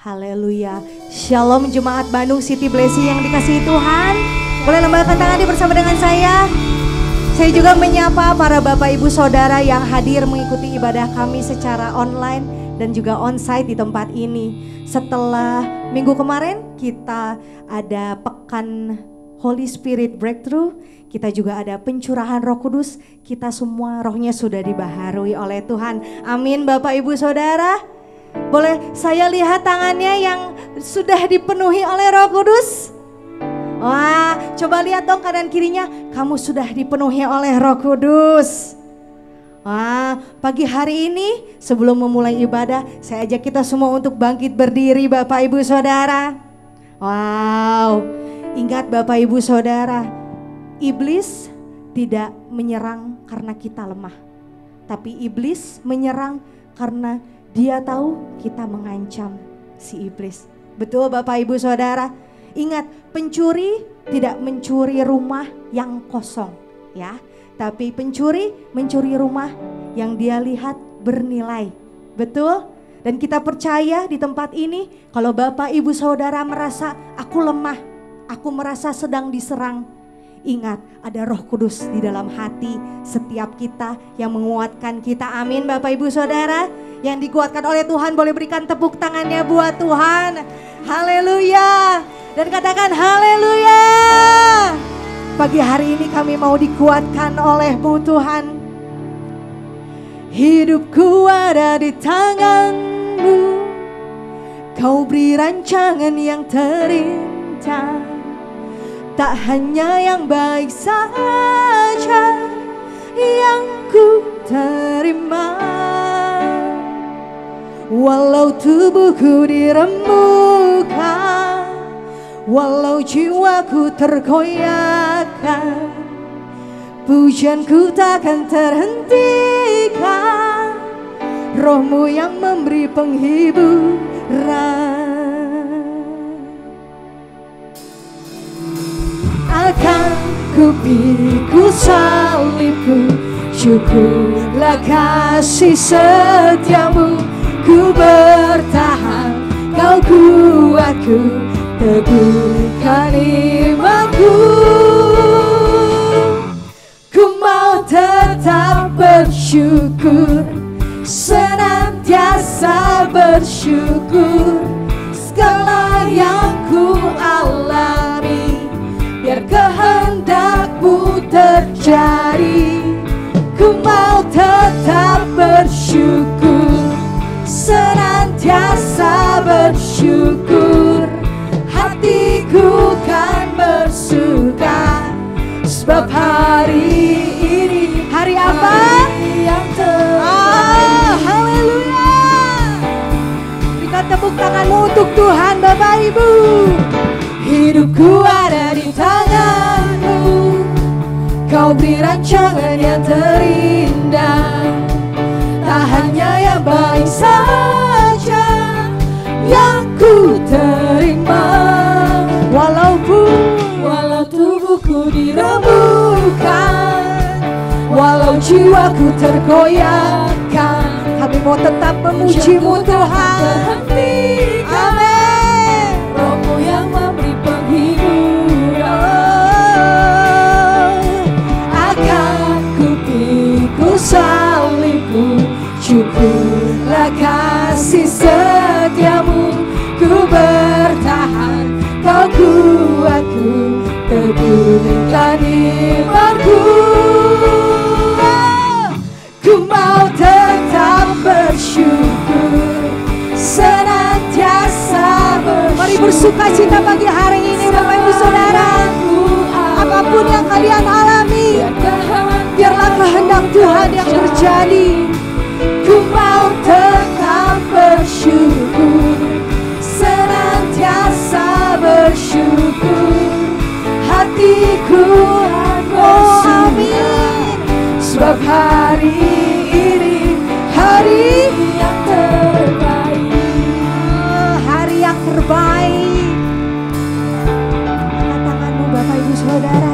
Haleluya. Shalom Jemaat Bandung City Blessing yang dikasihi Tuhan. Boleh lambaikan tangan bersama dengan saya. Saya juga menyapa para Bapak Ibu Saudara yang hadir mengikuti ibadah kami secara online dan juga onsite di tempat ini. Setelah minggu kemarin kita ada pekan Holy Spirit Breakthrough, kita juga ada pencurahan Roh Kudus. Kita semua rohnya sudah dibaharui oleh Tuhan. Amin Bapak Ibu Saudara. Boleh saya lihat tangannya yang sudah dipenuhi oleh Roh Kudus? Wah, coba lihat dong kanan kirinya, kamu sudah dipenuhi oleh Roh Kudus. Wah, pagi hari ini sebelum memulai ibadah, saya ajak kita semua untuk bangkit berdiri Bapak Ibu Saudara. Wow, ingat Bapak Ibu Saudara, iblis tidak menyerang karena kita lemah, tapi iblis menyerang karena dia tahu kita mengancam si iblis. Betul Bapak Ibu Saudara. Ingat, pencuri tidak mencuri rumah yang kosong ya, tapi pencuri mencuri rumah yang dia lihat bernilai. Betul? Dan kita percaya di tempat ini, kalau Bapak Ibu Saudara merasa aku lemah, aku merasa sedang diserang, ingat ada Roh Kudus di dalam hati setiap kita yang menguatkan kita. Amin Bapak Ibu Saudara. Yang dikuatkan oleh Tuhan boleh berikan tepuk tangannya buat Tuhan. Haleluya. Dan katakan haleluya. Pagi hari ini kami mau dikuatkan oleh-Mu Tuhan. Hidupku ada di tangan-Mu. Kau beri rancangan yang terindah. Tak hanya yang baik saja yang ku terima. Walau tubuhku diremukkan, walau jiwaku tergoyahkan, pujianku takkan terhentikan. Roh-Mu yang memberi penghiburan. Akan ku pikul salibku, syukurlah kasih setiamu. Ku bertahan, kau kuatku, teguhkan imanku. Ku mau tetap bersyukur, senantiasa bersyukur. Segala yang ku alami, biar kehendak-Mu terjadi. Ku mau tetap bersyukur, senantiasa bersyukur. Hatiku kan bersuka, sebab hari ini hari apa? Yang terbaik. Haleluya. Berikan tepuk tanganmu untuk Tuhan Bapak Ibu. Hidupku ada di tangan-Mu. Kau beri rancangan yang terindah. Tak hanya yang baik saja yang ku terima. Walau tubuhku diremukkan, walau jiwaku tergoyahkan, kami mau tetap memuji-Mu Tuhan. Amin. Roh-Mu yang memberi penghiburan. Akan ku pikul salibku, syukurlah kasih setiamu. Ku bertahan, kau kuatku, teguhkan imanku. Ku mau tetap bersyukur, senantiasa bersyukur. Mari bersuka cita pagi hari ini Bapak Ibu Saudara. Apapun yang kalian alami, biarlah kehendak Tuhan yang terjadi. Ku mau tetap bersyukur, senantiasa bersyukur. Hatiku bersuka, sebab hari ini hari yang terbaik. Hari yang terbaik. Angkat tanganmu Bapak Ibu Saudara.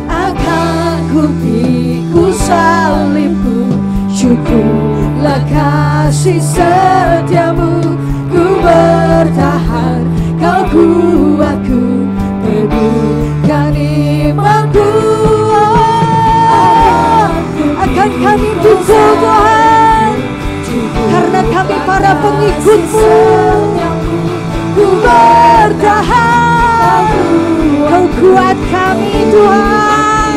Akan ku pikul salibku, syukurlah kasih setiamu. Ku bertahan, Kau kuatku, teguhkan imanku. Akan kami pukul Tuhan, karena kami para pengikut-Mu. Ku bertahan, Kau kuat kami Tuhan.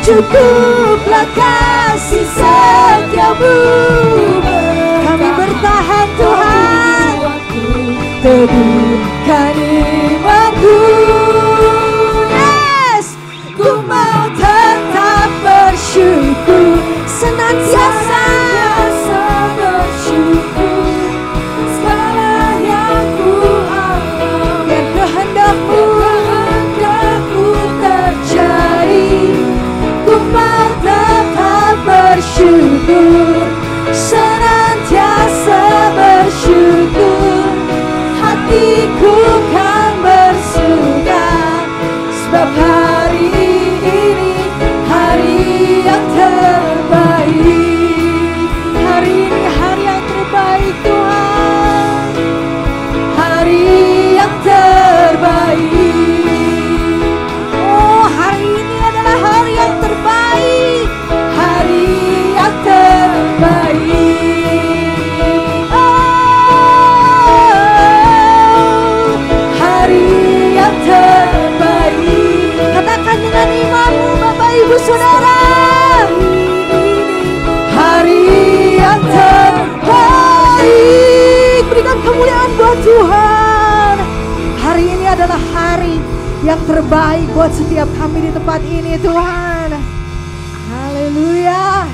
Cukuplah kasih setiamu, kami bertahan Tuhan, teguhkan imanku. Yes, ku mau tetap bersyukur, senantiasa bersyukur. Segala yang ku alami, biar kehendak-Mu terjadi. Ku mau tetap bersyukur, senantiasa bersyukur. Hatiku kan bersuka, sebab hari ini hari yang terbaik. Hari ini hari yang terbaik Tuhan, hari yang terbaik. Oh, hari ini adalah hari yang terbaik, hari yang terbaik. Oh, hari yang terbaik. Katakan dengan imanmu Bapak Ibu Saudara, hari yang terbaik. Berikan kemuliaan buat Tuhan. Hari ini adalah hari yang terbaik buat setiap kami di tempat ini Tuhan. Haleluya.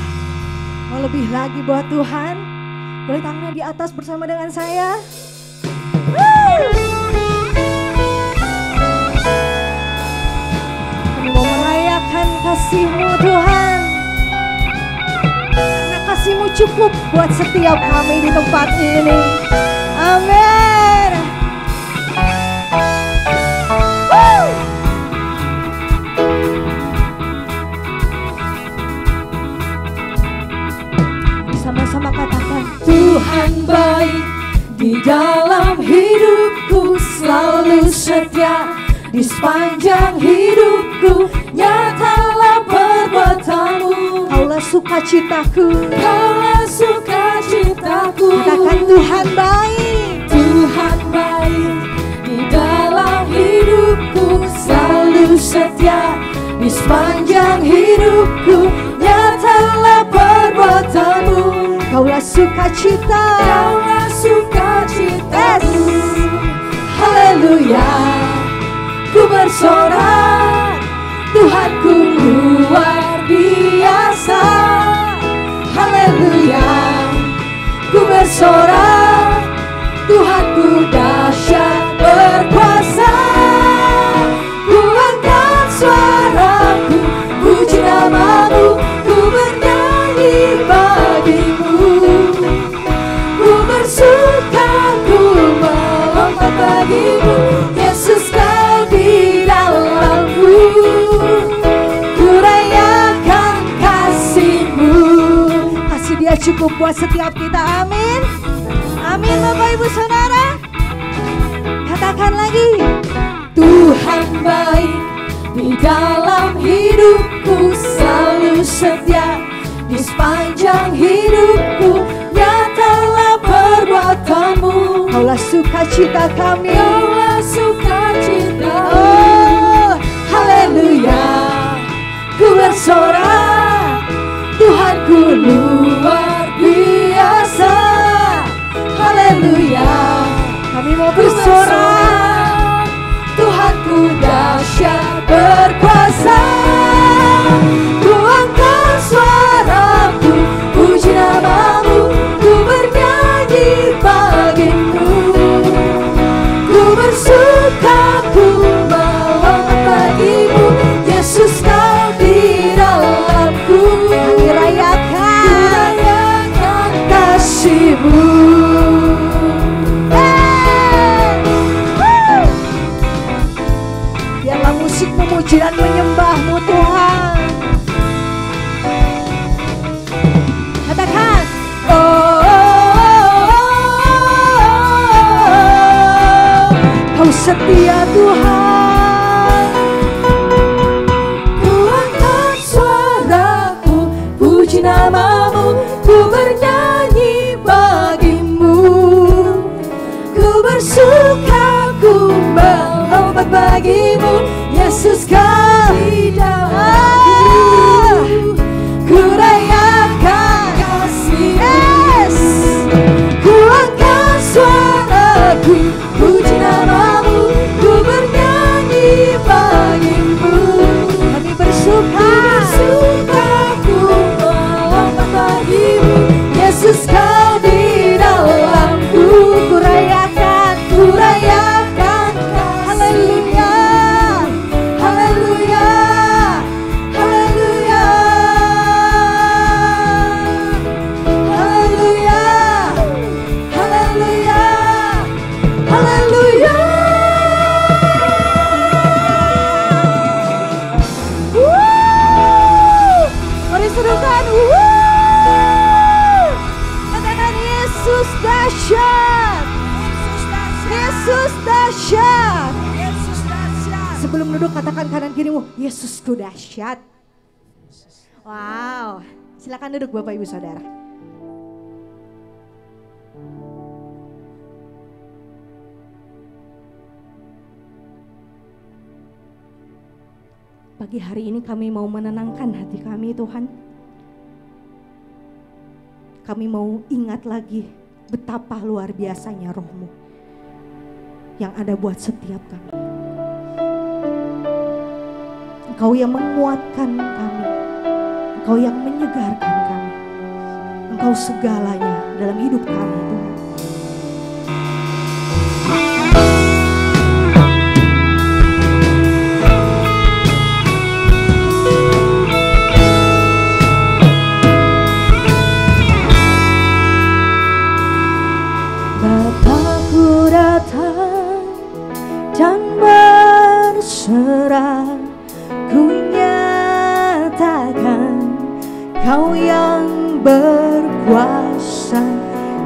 Mau lebih lagi buat Tuhan? Boleh tangannya di atas bersama dengan saya. Kami mau merayakan kasih-Mu Tuhan, karena kasih-Mu cukup buat setiap kami di tempat ini. Amin. Sama-sama katakan, Tuhan baik di dalam hidupku, selalu setia di sepanjang hidupku. Nyatalah perbuatan-Mu, Kaulah sukacitaku, Kaulah sukacitaku. Katakan Tuhan baik, Tuhan baik di dalam hidupku, selalu setia di sepanjang hidupku. Nyatalah perbuatan-Mu, Kaulah sukacita, Kaulah sukacitaku. Haleluya, ku bersorak, Tuhanku luar biasa. Haleluya, ku bersorak, Tuhanku dahsyat berkuasa. Ku angkat suaraku, puji nama-Mu, ku bernyanyi bagi-Mu. Ku bersuka, ku melompat bagi-Mu, Yesus Kau di dalamku. Ku rayakan kasih-Mu, kasih Dia cukup buat setiap kita. Amin. Amin Bapak Ibu Saudara. Katakan lagi, Tuhan baik di dalam hidupku, selalu setia di sepanjang hidupku. Nyatalah perbuatan-Mu, Kaulah sukacita kami, Kaulah sukacita. Oh, haleluya, ku bersorak, Tuhanku luar biasa. Haleluya, kami mau bersorak, Tuhanku dahsyat berkuasa. Ku angkat suaraku, puji nama-Mu, ku bernyanyi bagi-Mu. Ku bersuka, ku melompat bagi-Mu, Yesus Kau di dalamku. Kami rayakan kasih-Mu. Biarlah musik memuji dan menyembah-Mu Tuhan. setia Tuhan. Ku angkat suaraku, puji nama-Mu, ku bernyanyi bagimu. Ku bersuka, ku melompat bagimu, Yesus Kau di dalamku. Ku rayakan kasih-Mu. Yes. Ku angkat suaraku, puji nama-Mu, ku bernyanyi bagimu. Kami bersuka, ku melompat bagimu, Yesus Kau di dalamku. Ku rayakan, haleluya, haleluya, haleluya, haleluya, haleluya, haleluya. Mari serukan, katakan Yesus dahsyat, Yesus dahsyat. Sebelum duduk katakan kanan kirimu, Yesusku dahsyat. Wow, silakan duduk Bapak Ibu Saudara. Pagi hari ini kami mau menenangkan hati kami Tuhan. Kami mau ingat lagi betapa luar biasanya Roh-Mu yang ada buat setiap kami. Engkau yang menguatkan kami, Engkau yang menyegarkan kami, Engkau segalanya dalam hidup kami Tuhan. Bapakku datang dan berserah, ku nyatakan Kau yang berkuasa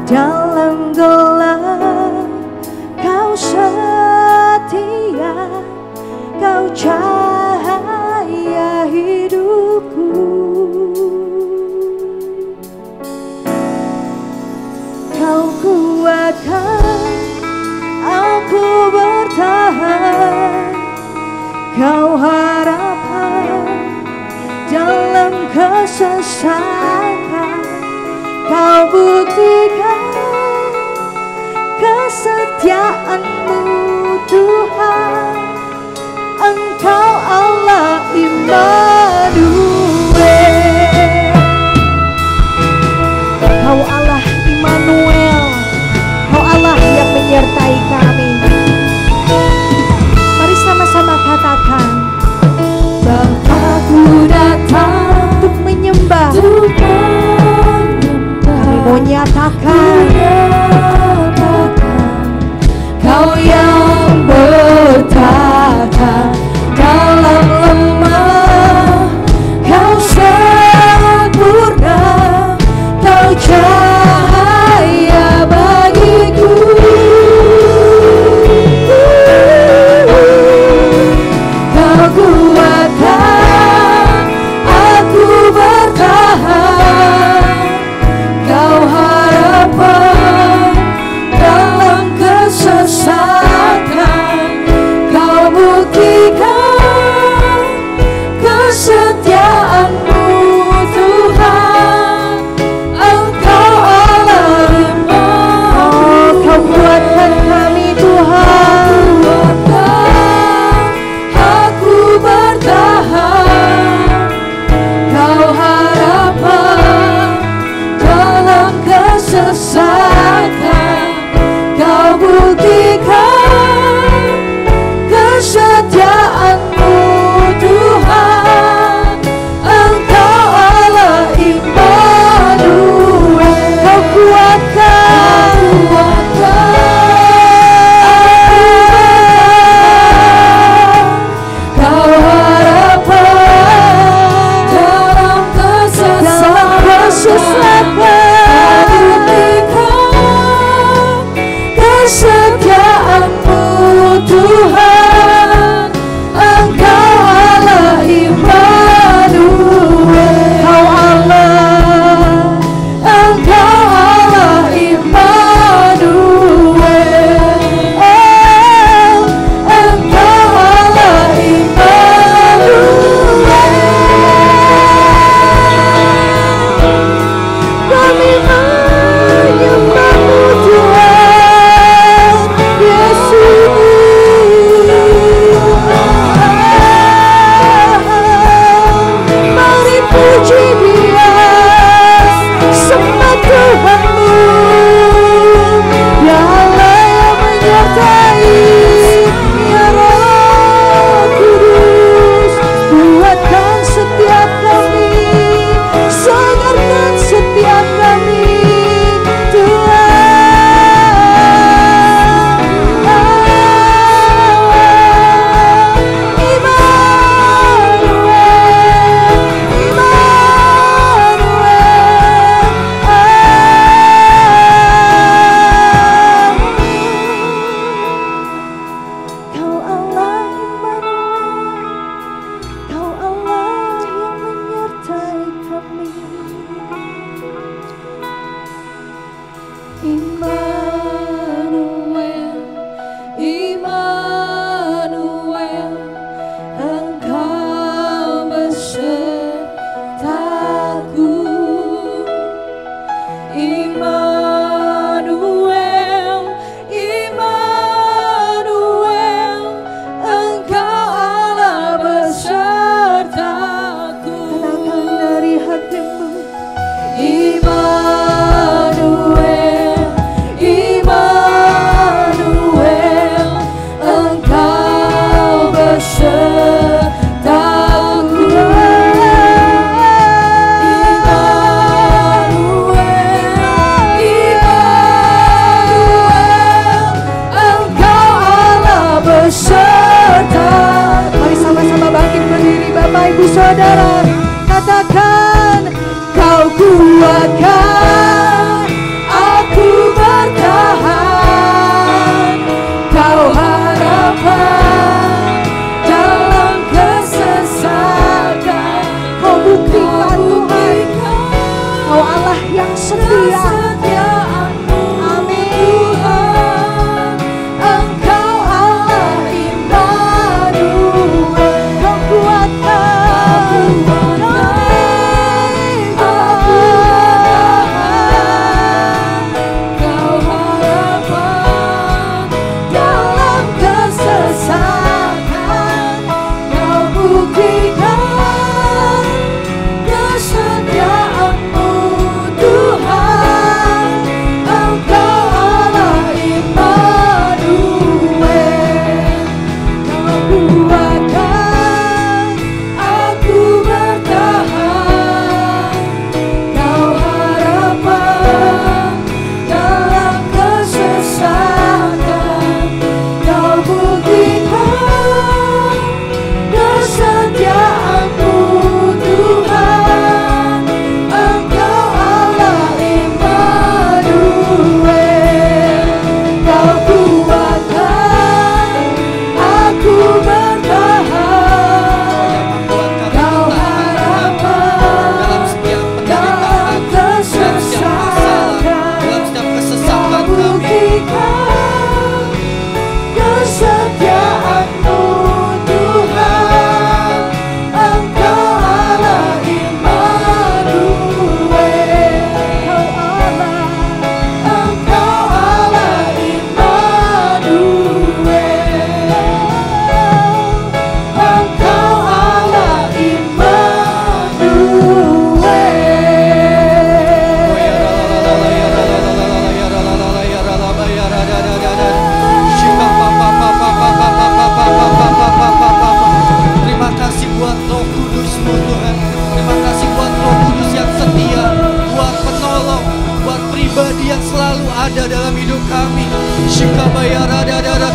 dalam gelap. Kau setia, Kau cahaya hidupku. Kau kuatkan aku bertahan, Kau harapan dalam kesesakan. Kau buktikan kesetiaan-Mu Tuhan. Engkau Allah Immanuel. Kau Allah Immanuel, Kau Allah yang menyertai kami. Mari sama-sama katakan, Bapakku datang untuk menyembah. Kami mau nyatakan Kau saudara, katakan kau kuatkan aku bertahan, kau harapan dalam kesesakan, kau buktikan Tuhan, kau Allah yang setia.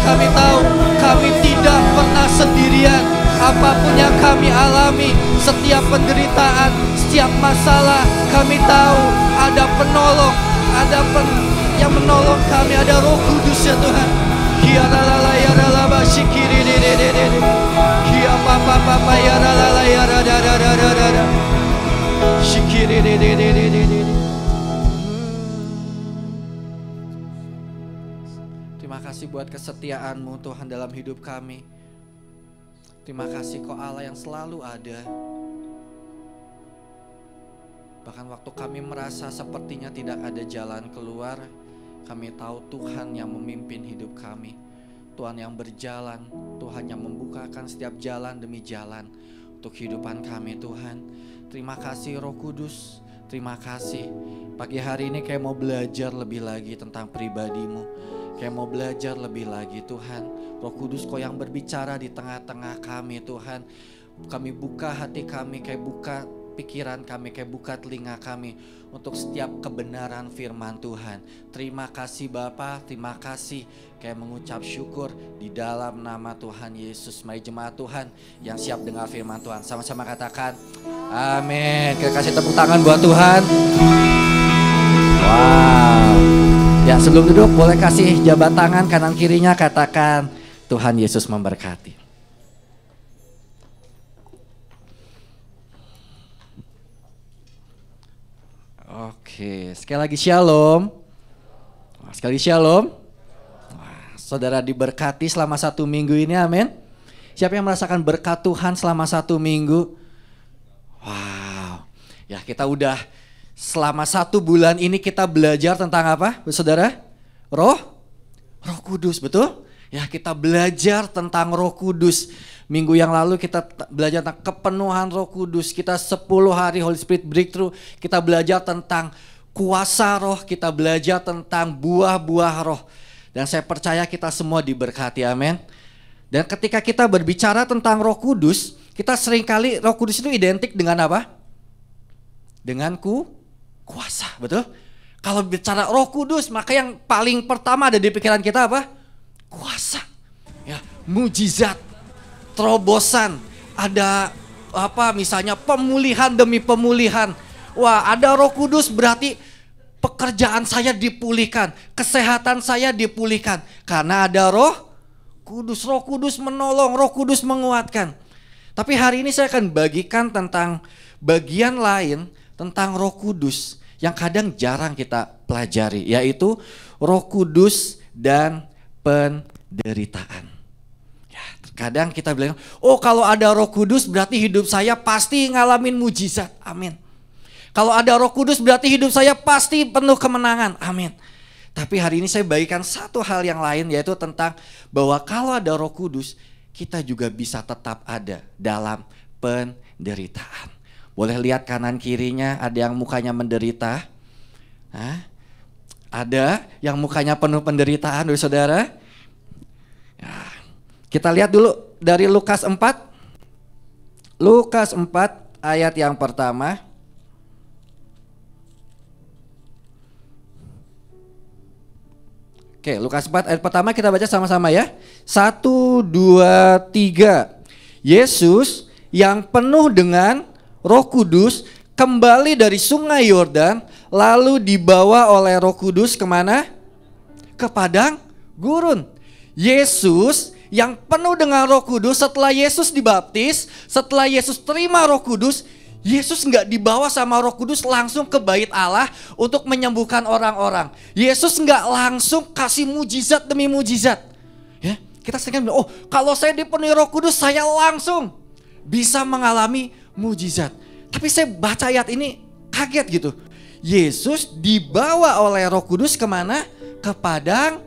Kami tahu kami tidak pernah sendirian. Apapun yang kami alami, setiap penderitaan, setiap masalah, kami tahu ada penolong, yang menolong kami, ada Roh Kudus ya Tuhan. Kia lalala ya lalaba shikiri de. Kia papa ya lalala ya da. Shikiri de. Terima kasih buat kesetiaan-Mu Tuhan dalam hidup kami. Terima kasih Kau Allah yang selalu ada. Bahkan waktu kami merasa sepertinya tidak ada jalan keluar, kami tahu Tuhan yang memimpin hidup kami. Tuhan yang berjalan, Tuhan yang membukakan setiap jalan demi jalan untuk kehidupan kami Tuhan. Terima kasih Roh Kudus, terima kasih. Pagi hari ini kayak mau belajar lebih lagi tentang pribadi-Mu. Kayak mau belajar lebih lagi Tuhan. Roh Kudus Kau yang berbicara di tengah-tengah kami Tuhan. Kami buka hati kami, kayak buka pikiran kami, kayak buka telinga kami untuk setiap kebenaran firman Tuhan. Terima kasih Bapa, terima kasih. Kayak mengucap syukur di dalam nama Tuhan Yesus. Mari jemaat Tuhan yang siap dengar firman Tuhan, sama-sama katakan amin. Kita kasih tepuk tangan buat Tuhan. Wow. Ya, sebelum duduk boleh kasih jabat tangan kanan kirinya, katakan Tuhan Yesus memberkati. Oke, sekali lagi shalom. Sekali shalom. Wah, saudara diberkati selama 1 minggu ini, amin. Siapa yang merasakan berkat Tuhan selama 1 minggu? Wow, ya kita udah selama 1 bulan ini kita belajar tentang apa, saudara? Roh Kudus, betul? Ya, kita belajar tentang Roh Kudus. Minggu yang lalu kita belajar tentang kepenuhan Roh Kudus. Kita 10 hari Holy Spirit Breakthrough. Kita belajar tentang kuasa Roh. Kita belajar tentang buah-buah Roh. Dan saya percaya kita semua diberkati, amin. Dan ketika kita berbicara tentang Roh Kudus, kita seringkali Roh Kudus itu identik dengan apa? Dengan kuasa, betul? Kalau bicara Roh Kudus, maka yang paling pertama ada di pikiran kita apa? Kuasa. Ya, mujizat, terobosan, ada misalnya pemulihan demi pemulihan. Wah, ada Roh Kudus berarti pekerjaan saya dipulihkan, kesehatan saya dipulihkan karena ada Roh Kudus. Roh Kudus menolong, Roh Kudus menguatkan. Tapi hari ini saya akan bagikan tentang bagian lain tentang Roh Kudus yang kadang jarang kita pelajari, yaitu Roh Kudus dan penderitaan. Ya, terkadang kita bilang, oh kalau ada Roh Kudus berarti hidup saya pasti ngalamin mujizat. Amin. Kalau ada Roh Kudus berarti hidup saya pasti penuh kemenangan. Amin. Tapi hari ini saya bagikan satu hal yang lain, yaitu tentang bahwa kalau ada Roh Kudus, kita juga bisa tetap ada dalam penderitaan. Boleh lihat kanan kirinya, ada yang mukanya menderita. Hah? Ada yang mukanya penuh penderitaan, saudara. Ya, kita lihat dulu dari Lukas 4. Lukas 4 ayat yang pertama. Oke, Lukas 4 ayat pertama kita baca sama-sama ya. 1, 2, 3. Yesus yang penuh dengan Roh Kudus kembali dari sungai Yordan, lalu dibawa oleh Roh Kudus kemana? Ke padang gurun. Yesus yang penuh dengan Roh Kudus, setelah Yesus dibaptis, setelah Yesus terima Roh Kudus, Yesus nggak dibawa sama Roh Kudus langsung ke bait Allah untuk menyembuhkan orang-orang. Yesus nggak langsung kasih mujizat demi mujizat. Ya, kita sering bilang, oh kalau saya dipenuhi Roh Kudus saya langsung bisa mengalami mujizat. Tapi saya baca ayat ini kaget gitu. Yesus dibawa oleh Roh Kudus kemana? Ke padang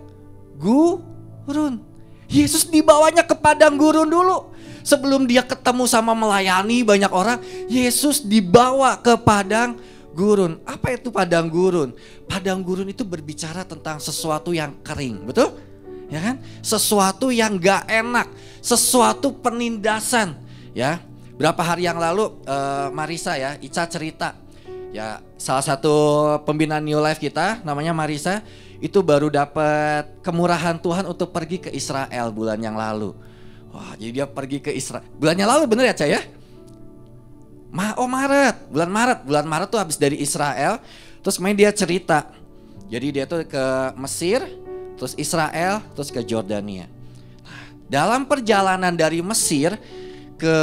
gurun. Yesus dibawanya ke padang gurun dulu. Sebelum dia ketemu sama melayani banyak orang, Yesus dibawa ke padang gurun. Apa itu padang gurun? Padang gurun itu berbicara tentang sesuatu yang kering, betul? Ya kan? Sesuatu yang gak enak, sesuatu penindasan. Ya, berapa hari yang lalu Marisa ya, Ica cerita. Ya, salah satu pembina New Life kita, namanya Marisa, itu baru dapat kemurahan Tuhan untuk pergi ke Israel bulan yang lalu. Wah, jadi dia pergi ke Israel. Bulannya lalu bener ya, Cah ya? Bulan Maret tuh habis dari Israel, terus main dia cerita. Jadi dia tuh ke Mesir, terus Israel, terus ke Jordania. Nah, dalam perjalanan dari Mesir ke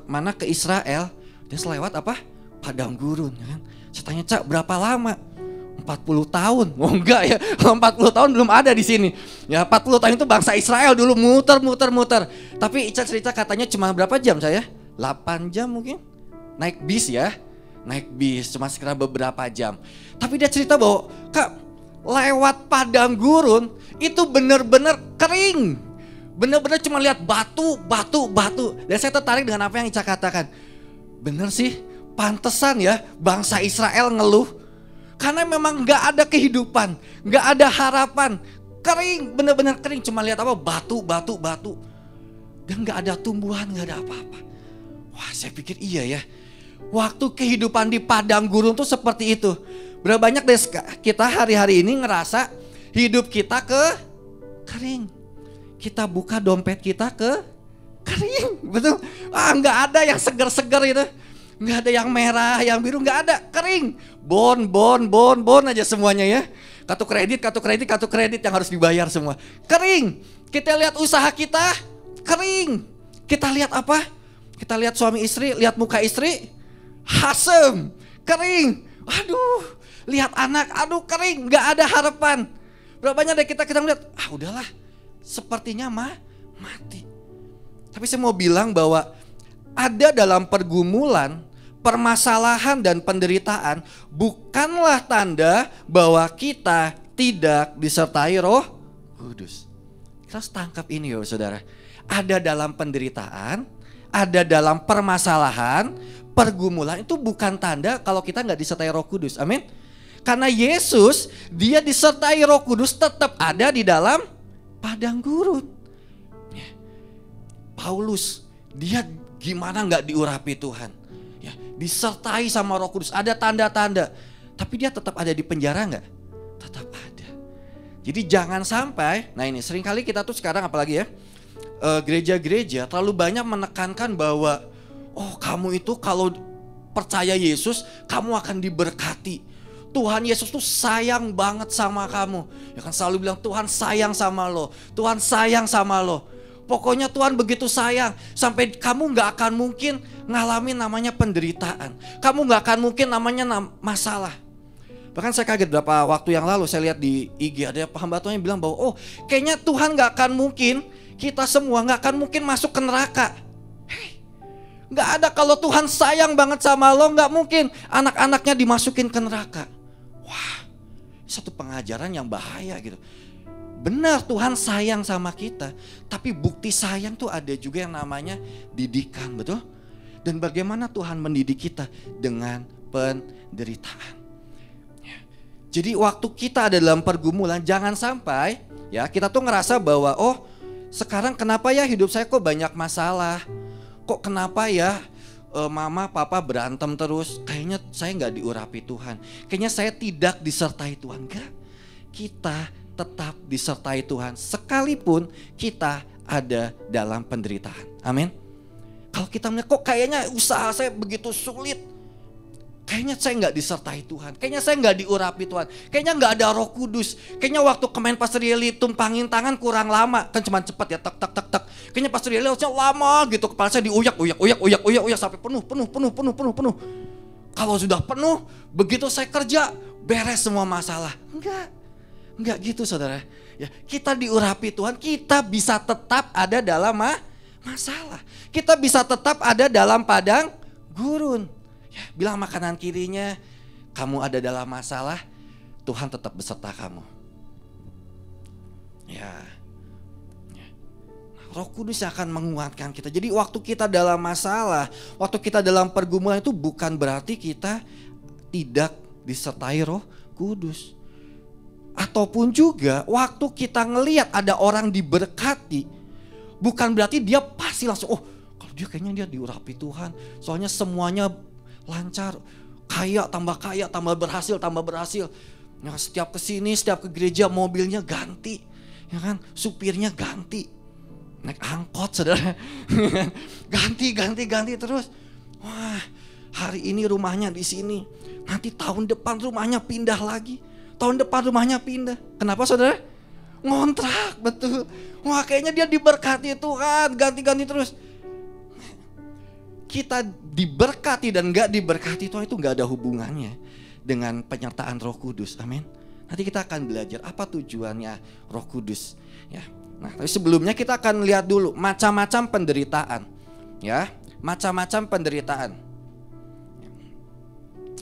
mana ke Israel, dia selewat apa? Padang gurun, kan? Saya tanya, Cak, berapa lama? 40 tahun. Oh enggak ya, 40 tahun belum ada di sini. Ya 40 tahun itu bangsa Israel dulu muter. Tapi Ica cerita katanya cuma berapa jam saya? 8 jam mungkin. Naik bis ya. Naik bis cuma sekitar beberapa jam. Tapi dia cerita bahwa, Kak, lewat padang gurun itu benar-benar kering. Benar-benar cuma lihat batu. Dan saya tertarik dengan apa yang Ica katakan. Bener sih, pantesan ya bangsa Israel ngeluh. Karena memang gak ada kehidupan, gak ada harapan, kering, benar-benar kering, cuma lihat apa batu, dan gak ada tumbuhan, gak ada apa-apa. Wah, saya pikir iya ya, waktu kehidupan di padang gurun tuh seperti itu. Berapa banyak deh kita hari-hari ini ngerasa hidup kita kering. Kita buka dompet kita kering, betul? Gak ada yang segar-segar itu. Nggak ada yang merah, yang biru, nggak ada, kering. Bon aja semuanya ya. Kartu kredit yang harus dibayar semua. Kering. Kita lihat usaha kita, kering. Kita lihat apa? Kita lihat suami istri, lihat muka istri, hasem, kering. Aduh, lihat anak, aduh kering, nggak ada harapan. Berapa banyak dari kita melihat, udahlah, sepertinya mati. Tapi saya mau bilang bahwa ada dalam pergumulan, permasalahan dan penderitaan bukanlah tanda bahwa kita tidak disertai Roh Kudus. Kita harus tangkap ini ya saudara. Ada dalam penderitaan, ada dalam permasalahan, pergumulan itu bukan tanda kalau kita nggak disertai Roh Kudus. Amin. Karena Yesus dia disertai Roh Kudus tetap ada di dalam padang gurun. Paulus dia gimana nggak diurapi Tuhan, ya disertai sama Roh Kudus, ada tanda-tanda, tapi dia tetap ada di penjara nggak? Tetap ada. Jadi jangan sampai, nah ini seringkali kita tuh sekarang apalagi ya, gereja-gereja terlalu banyak menekankan bahwa, Oh, kamu itu kalau percaya Yesus, kamu akan diberkati. Tuhan Yesus tuh sayang banget sama kamu. Ya kan selalu bilang Tuhan sayang sama lo. Tuhan sayang sama lo. Pokoknya Tuhan begitu sayang. Sampai kamu gak akan mungkin ngalamin namanya penderitaan. Kamu gak akan mungkin namanya masalah. Bahkan saya kaget beberapa waktu yang lalu saya lihat di IG ada hamba Tuhan yang bilang bahwa oh kayaknya Tuhan gak akan mungkin, kita semua gak akan mungkin masuk ke neraka. Gak ada, kalau Tuhan sayang banget sama lo, gak mungkin anak-anaknya dimasukin ke neraka. Wah, satu pengajaran yang bahaya gitu. Benar Tuhan sayang sama kita, tapi bukti sayang tuh ada juga yang namanya didikan, betul? Dan bagaimana Tuhan mendidik kita dengan penderitaan. Jadi waktu kita ada dalam pergumulan, jangan sampai ya kita tuh ngerasa bahwa oh sekarang kenapa ya hidup saya kok banyak masalah. Kok kenapa ya mama papa berantem terus, kayaknya saya gak diurapi Tuhan. Kayaknya saya tidak disertai Tuhan. Enggak, kita tetap disertai Tuhan sekalipun kita ada dalam penderitaan. Amin. Kalau kita melihat kok kayaknya usaha saya begitu sulit, kayaknya saya gak disertai Tuhan, kayaknya saya gak diurapi Tuhan, kayaknya gak ada Roh Kudus, kayaknya waktu Kemen Pastor Yeli tumpangin tangan kurang lama, kan cuma cepat ya, tek tek tek tek. Kayaknya Pastor Yeli harusnya lama gitu, kepala saya diuyak sampai penuh. Kalau sudah penuh, begitu saya kerja beres semua masalah. Enggak gitu saudara. Ya, kita diurapi Tuhan, kita bisa tetap ada dalam masalah. Kita bisa tetap ada dalam padang gurun. Ya, bilang makanan kirinya, kamu ada dalam masalah, Tuhan tetap beserta kamu. Ya. Roh Kudus akan menguatkan kita. Jadi waktu kita dalam masalah, waktu kita dalam pergumulan itu bukan berarti kita tidak disertai Roh Kudus. Ataupun juga waktu kita ngelihat ada orang diberkati, bukan berarti dia pasti langsung, oh kalau dia kayaknya dia diurapi Tuhan. Soalnya semuanya lancar, kaya, tambah berhasil. Ya, setiap kesini, setiap ke gereja mobilnya ganti, ya kan, supirnya ganti, naik angkot saudara, ganti terus. Wah, hari ini rumahnya di sini, nanti tahun depan rumahnya pindah lagi, tahun depan rumahnya pindah. Kenapa saudara? Ngontrak, betul. Wah, kayaknya dia diberkati Tuhan, ganti terus. Kita diberkati dan gak diberkati Tuhan itu gak ada hubungannya dengan penyertaan Roh Kudus. Amin. Nanti kita akan belajar apa tujuannya Roh Kudus. Ya. Nah, tapi sebelumnya kita akan lihat dulu macam-macam penderitaan. Ya, macam-macam penderitaan.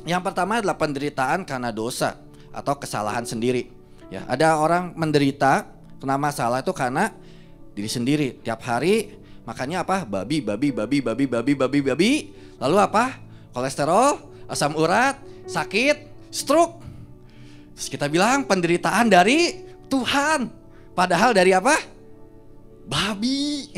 Yang pertama adalah penderitaan karena dosa atau kesalahan sendiri. Ya, ada orang menderita kena masalah itu karena diri sendiri. Tiap hari makannya apa? Babi. Lalu apa? Kolesterol, asam urat, sakit, stroke. Terus kita bilang penderitaan dari Tuhan. Padahal dari apa? Babi.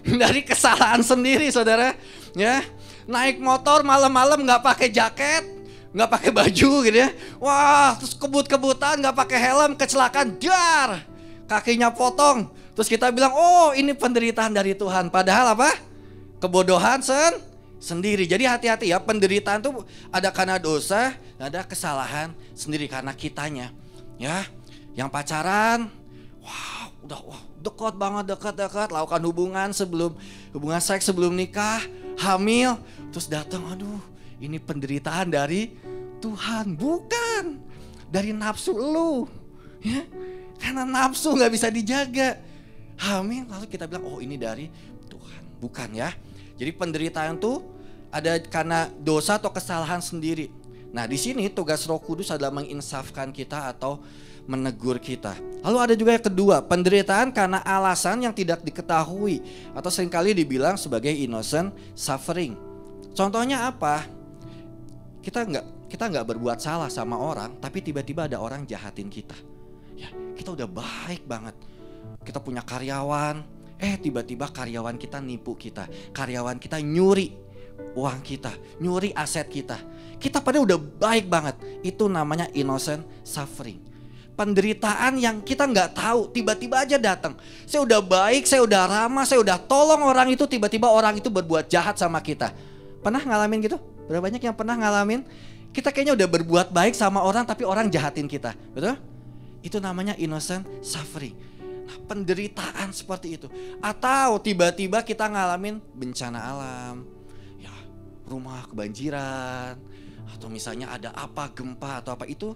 Dari kesalahan sendiri saudara. Ya, naik motor malam-malam gak pakai jaket, gak pakai baju gitu ya. Wah, terus kebut-kebutan gak pakai helm, kecelakaan, dar, kakinya potong. Terus kita bilang, oh ini penderitaan dari Tuhan. Padahal apa? Kebodohan sendiri. Jadi hati-hati ya, penderitaan itu ada karena dosa, ada kesalahan sendiri karena kitanya. Ya, yang pacaran, udah dekat banget, lakukan hubungan seks sebelum nikah, hamil, terus datang, aduh ini penderitaan dari Tuhan, bukan dari nafsu lu. Ya, karena nafsu nggak bisa dijaga. Hamil lalu kita bilang oh ini dari Tuhan, bukan ya. Jadi penderitaan itu ada karena dosa atau kesalahan sendiri. Nah di sini tugas Roh Kudus adalah menginsafkan kita atau menegur kita. Lalu ada juga yang kedua, penderitaan karena alasan yang tidak diketahui atau seringkali dibilang sebagai innocent suffering. Contohnya apa? Kita nggak berbuat salah sama orang, tapi tiba-tiba ada orang jahatin kita. Ya, kita udah baik banget. Kita punya karyawan, tiba-tiba karyawan kita nipu kita. Karyawan kita nyuri uang kita, nyuri aset kita. Kita padahal udah baik banget. Itu namanya innocent suffering. penderitaan yang kita nggak tahu, tiba-tiba aja datang. Saya udah baik, saya udah ramah, saya udah tolong orang itu, tiba-tiba orang itu berbuat jahat sama kita. Pernah ngalamin gitu? Berapa banyak yang pernah ngalamin? Kita kayaknya udah berbuat baik sama orang, tapi orang jahatin kita, betul? Itu namanya innocent suffering. Nah, penderitaan seperti itu. Atau tiba-tiba kita ngalamin bencana alam, ya, rumah kebanjiran, atau misalnya ada apa, gempa atau apa, itu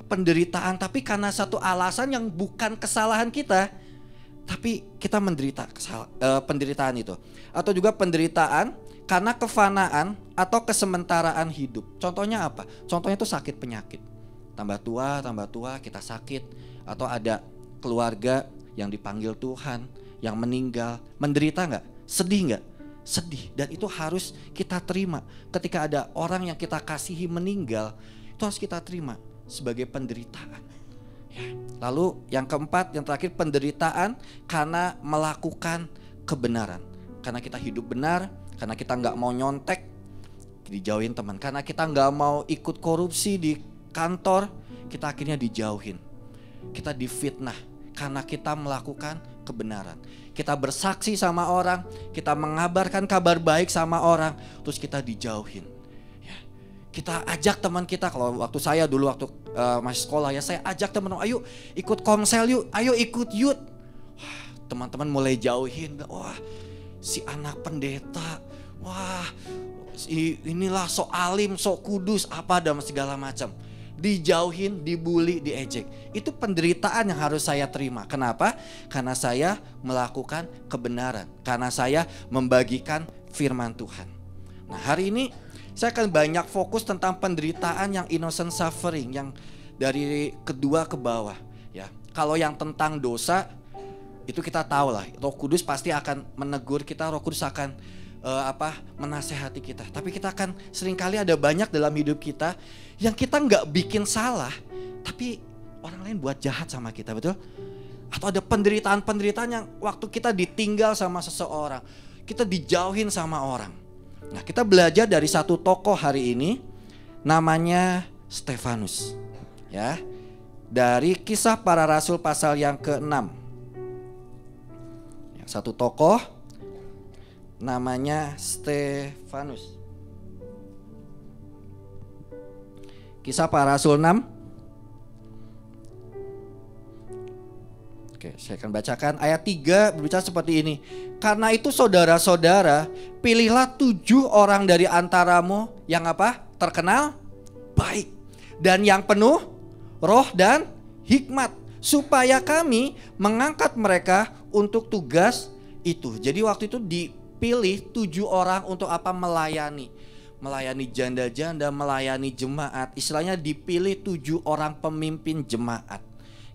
penderitaan, tapi karena satu alasan yang bukan kesalahan kita, tapi kita menderita penderitaan itu. Atau juga penderitaan karena kefanaan atau kesementaraan hidup. Contohnya apa? Contohnya itu sakit penyakit. Tambah tua kita sakit. Atau ada keluarga yang dipanggil Tuhan, yang meninggal. Menderita gak? Sedih gak? Sedih. Dan itu harus kita terima. Ketika ada orang yang kita kasihi meninggal, itu harus kita terima sebagai penderitaan. Ya. Lalu yang keempat, yang terakhir, penderitaan karena melakukan kebenaran. Karena kita hidup benar, karena kita gak mau nyontek, dijauhin teman. Karena kita gak mau ikut korupsi di kantor, kita akhirnya dijauhin. Kita difitnah karena kita melakukan kebenaran. Kita bersaksi sama orang, kita mengabarkan kabar baik sama orang, terus kita dijauhin. Kita ajak teman kita, kalau waktu saya dulu waktu masih sekolah ya, saya ajak teman, ayo ikut komsel yuk, ayo ikut youth. Wah, teman-teman mulai jauhin, wah si anak pendeta, wah inilah sok alim, sok kudus, apa dan segala macam. Dijauhin, dibully, diejek. Itu penderitaan yang harus saya terima. Kenapa? Karena saya melakukan kebenaran, karena saya membagikan firman Tuhan. Nah, hari ini saya akan banyak fokus tentang penderitaan yang innocent suffering, yang dari kedua ke bawah. Ya, kalau yang tentang dosa itu kita tahu lah, Roh Kudus pasti akan menegur kita, Roh Kudus akan menasehati kita. Tapi kita akan seringkali ada banyak dalam hidup kita yang kita nggak bikin salah, tapi orang lain buat jahat sama kita, betul? Atau ada penderitaan-penderitaan yang waktu kita ditinggal sama seseorang, kita dijauhin sama orang. Nah, kita belajar dari satu tokoh hari ini, namanya Stefanus. Ya, dari Kisah Para Rasul pasal yang ke-6. Satu tokoh namanya Stefanus. Kisah Para Rasul 6. Oke, saya akan bacakan ayat 3 berbicara seperti ini. Karena itu saudara-saudara, pilihlah 7 orang dari antaramu yang apa? Terkenal baik dan yang penuh roh dan hikmat, supaya kami mengangkat mereka untuk tugas itu. Jadi waktu itu dipilih 7 orang untuk apa? Melayani janda-janda, melayani jemaat. Istilahnya dipilih 7 orang pemimpin jemaat.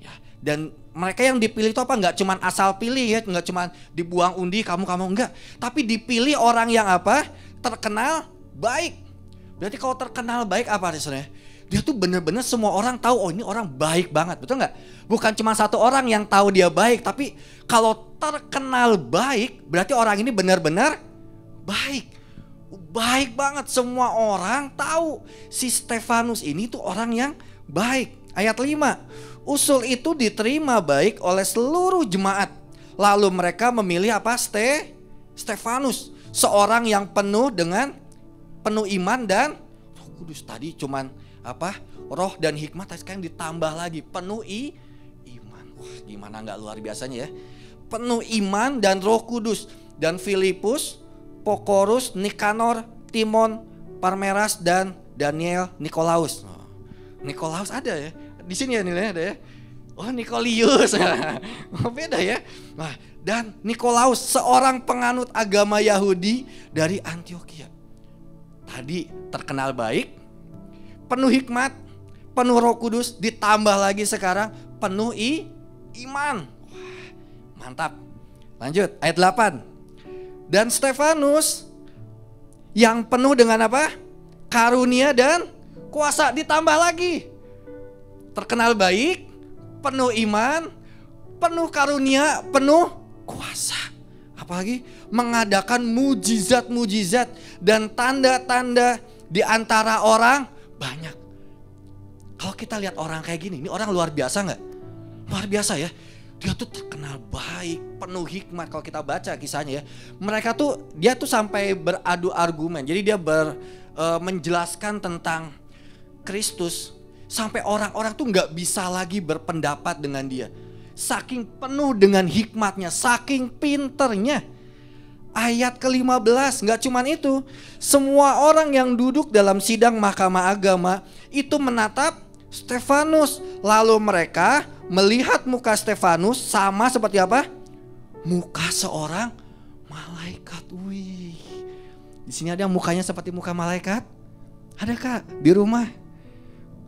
Ya, dan mereka yang dipilih itu apa? Enggak cuman asal pilih ya, enggak cuman dibuang undi kamu enggak, tapi dipilih orang yang apa? Terkenal baik. Berarti kalau terkenal baik apa sebenarnya? Dia tuh benar-benar semua orang tahu, oh ini orang baik banget, betul enggak? Bukan cuma satu orang yang tahu dia baik, tapi kalau terkenal baik berarti orang ini benar-benar baik. Baik banget, semua orang tahu si Stefanus ini tuh orang yang baik. Ayat 5. Usul itu diterima baik oleh seluruh jemaat. Lalu mereka memilih apa? Stefanus, seorang yang penuh iman dan Roh Kudus. Tadi cuman apa? Roh dan hikmat, sekarang ditambah lagi penuh iman. Wah, gimana nggak luar biasanya ya? Penuh iman dan Roh Kudus. Dan Filipus, Prokorus, Nikanor, Timon, Parmenas dan Daniel, Nikolaus. Nikolaus ada ya? Di sini ya nilainya ada ya. Oh, Nikolius. Beda ya. Nah, dan Nikolaus, seorang penganut agama Yahudi dari Antioquia. Tadi terkenal baik, penuh hikmat, penuh Roh Kudus, ditambah lagi sekarang penuh iman. Wah, mantap. Lanjut ayat 8. Dan Stefanus yang penuh dengan apa? Karunia dan kuasa, ditambah lagi. Terkenal baik, penuh iman, penuh karunia, penuh kuasa. Apalagi mengadakan mujizat-mujizat dan tanda-tanda di antara orang banyak. Kalau Kalau kita lihat orang kayak gini, ini orang luar biasa nggak? Luar biasa ya. Dia tuh terkenal baik, penuh hikmat kalau kita baca kisahnya ya. Dia tuh sampai beradu argumen. Jadi dia menjelaskan tentang Kristus sampai orang-orang tuh nggak bisa lagi berpendapat dengan dia. Saking penuh dengan hikmatnya, saking pinternya. Ayat ke-15, nggak cuman itu. Semua orang yang duduk dalam sidang mahkamah agama itu menatap Stefanus. Lalu mereka melihat muka Stefanus sama seperti apa? Muka seorang malaikat. Wih. Di sini ada mukanya seperti muka malaikat? Ada Kak di rumah?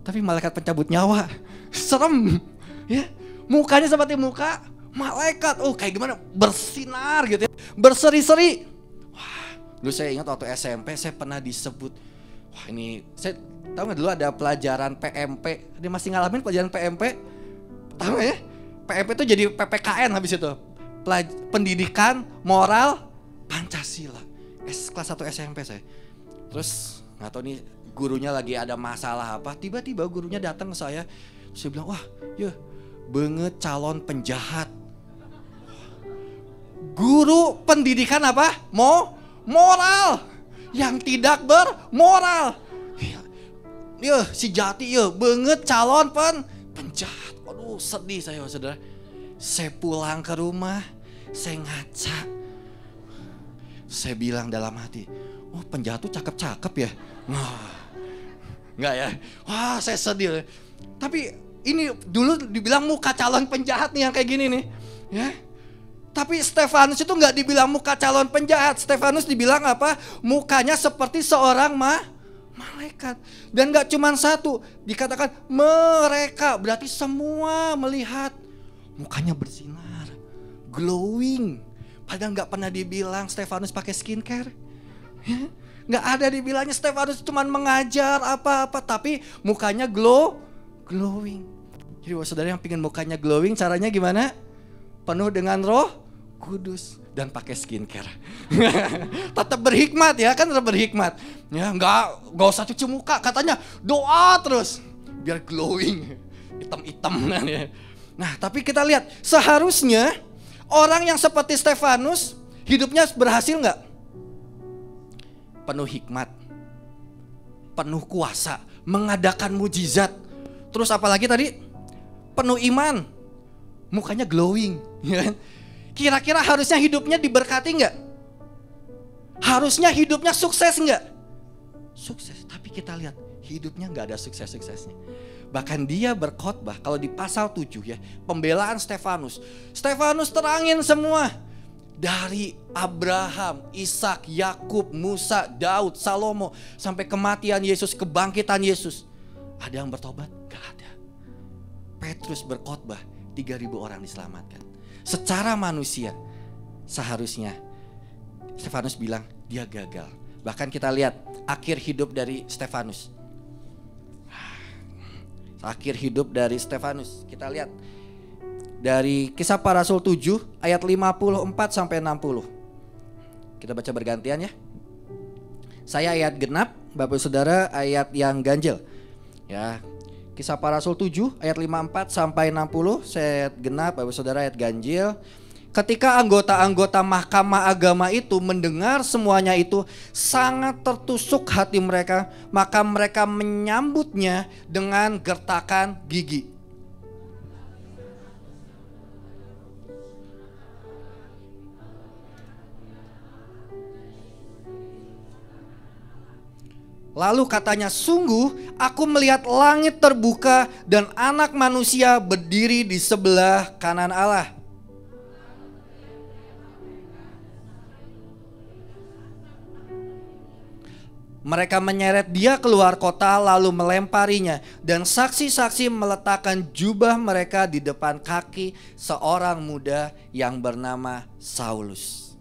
Tapi malaikat pencabut nyawa. Serem. Ya. Mukanya seperti muka malaikat. Oh, kayak gimana? Bersinar gitu ya. Berseri-seri. Wah, dulu saya ingat waktu SMP saya pernah disebut. Wah, ini saya tahu nggak dulu ada pelajaran PMP. Dia masih ngalamin pelajaran PMP? Tahu nggak ya? PMP itu jadi PPKN habis itu. Pendidikan Moral Pancasila. Kelas 1 SMP saya. Terus nggak tahu nih gurunya lagi ada masalah apa. Tiba-tiba gurunya datang ke saya. Terus dia bilang, wah, ya banget calon penjahat. Guru pendidikan apa? Moral. Yang tidak bermoral. Ya, si Jati ya banget calon penjahat. Waduh, sedih saya saudara. Saya pulang ke rumah, saya ngaca. Saya bilang dalam hati, oh penjahat tuh cakep-cakep ya. Wah, enggak ya. Wah, saya sedih. Tapi ini dulu dibilang muka calon penjahat nih yang kayak gini nih. Ya. Tapi Stefanus itu nggak dibilang muka calon penjahat. Stefanus dibilang apa? Mukanya seperti seorang malaikat. Dan nggak cuma satu. Dikatakan mereka. Berarti semua melihat. Mukanya bersinar. Glowing. Padahal nggak pernah dibilang Stefanus pakai skincare. Ya. Nggak ada dibilangnya Stefanus cuma mengajar apa-apa. Tapi mukanya glowing. Jadi buat saudara yang pengen mukanya glowing, caranya gimana? Penuh dengan Roh Kudus dan pakai skincare. Tetap berhikmat ya, kan tetap berhikmat. Ya, nggak usah cuci muka, katanya doa terus biar glowing, hitam-hitam ya. Nah, tapi kita lihat seharusnya orang yang seperti Stefanus hidupnya berhasil nggak? Penuh hikmat, penuh kuasa, mengadakan mujizat. Terus apalagi tadi? Penuh iman, mukanya glowing. Kira-kira harusnya hidupnya diberkati nggak? Harusnya hidupnya sukses nggak? Sukses, tapi kita lihat hidupnya nggak ada sukses-suksesnya. Bahkan dia berkhotbah, kalau di pasal 7 ya, pembelaan Stefanus. Stefanus terangin semua. Dari Abraham, Ishak, Yakub, Musa, Daud, Salomo, sampai kematian Yesus, kebangkitan Yesus. Ada yang bertobat? Gak ada. Petrus berkhotbah, 3.000 orang diselamatkan. Secara manusia seharusnya Stefanus bilang dia gagal. Bahkan kita lihat akhir hidup dari Stefanus. Akhir hidup dari Stefanus. Kita lihat dari Kisah Para Rasul 7 ayat 54 sampai 60. Kita baca bergantian ya. Saya ayat genap, Bapak Saudara ayat yang ganjil. Ya. Kisah Para Rasul 7 ayat 54 sampai 60, saya genap, Bapak Saudara ayat ganjil. Ketika anggota-anggota mahkamah agama itu mendengar semuanya itu sangat tertusuk hati mereka, maka mereka menyambutnya dengan gertakan gigi. Lalu katanya, sungguh aku melihat langit terbuka dan anak manusia berdiri di sebelah kanan Allah. Mereka menyeret dia keluar kota lalu melemparinya. Dan saksi-saksi meletakkan jubah mereka di depan kaki seorang muda yang bernama Saulus.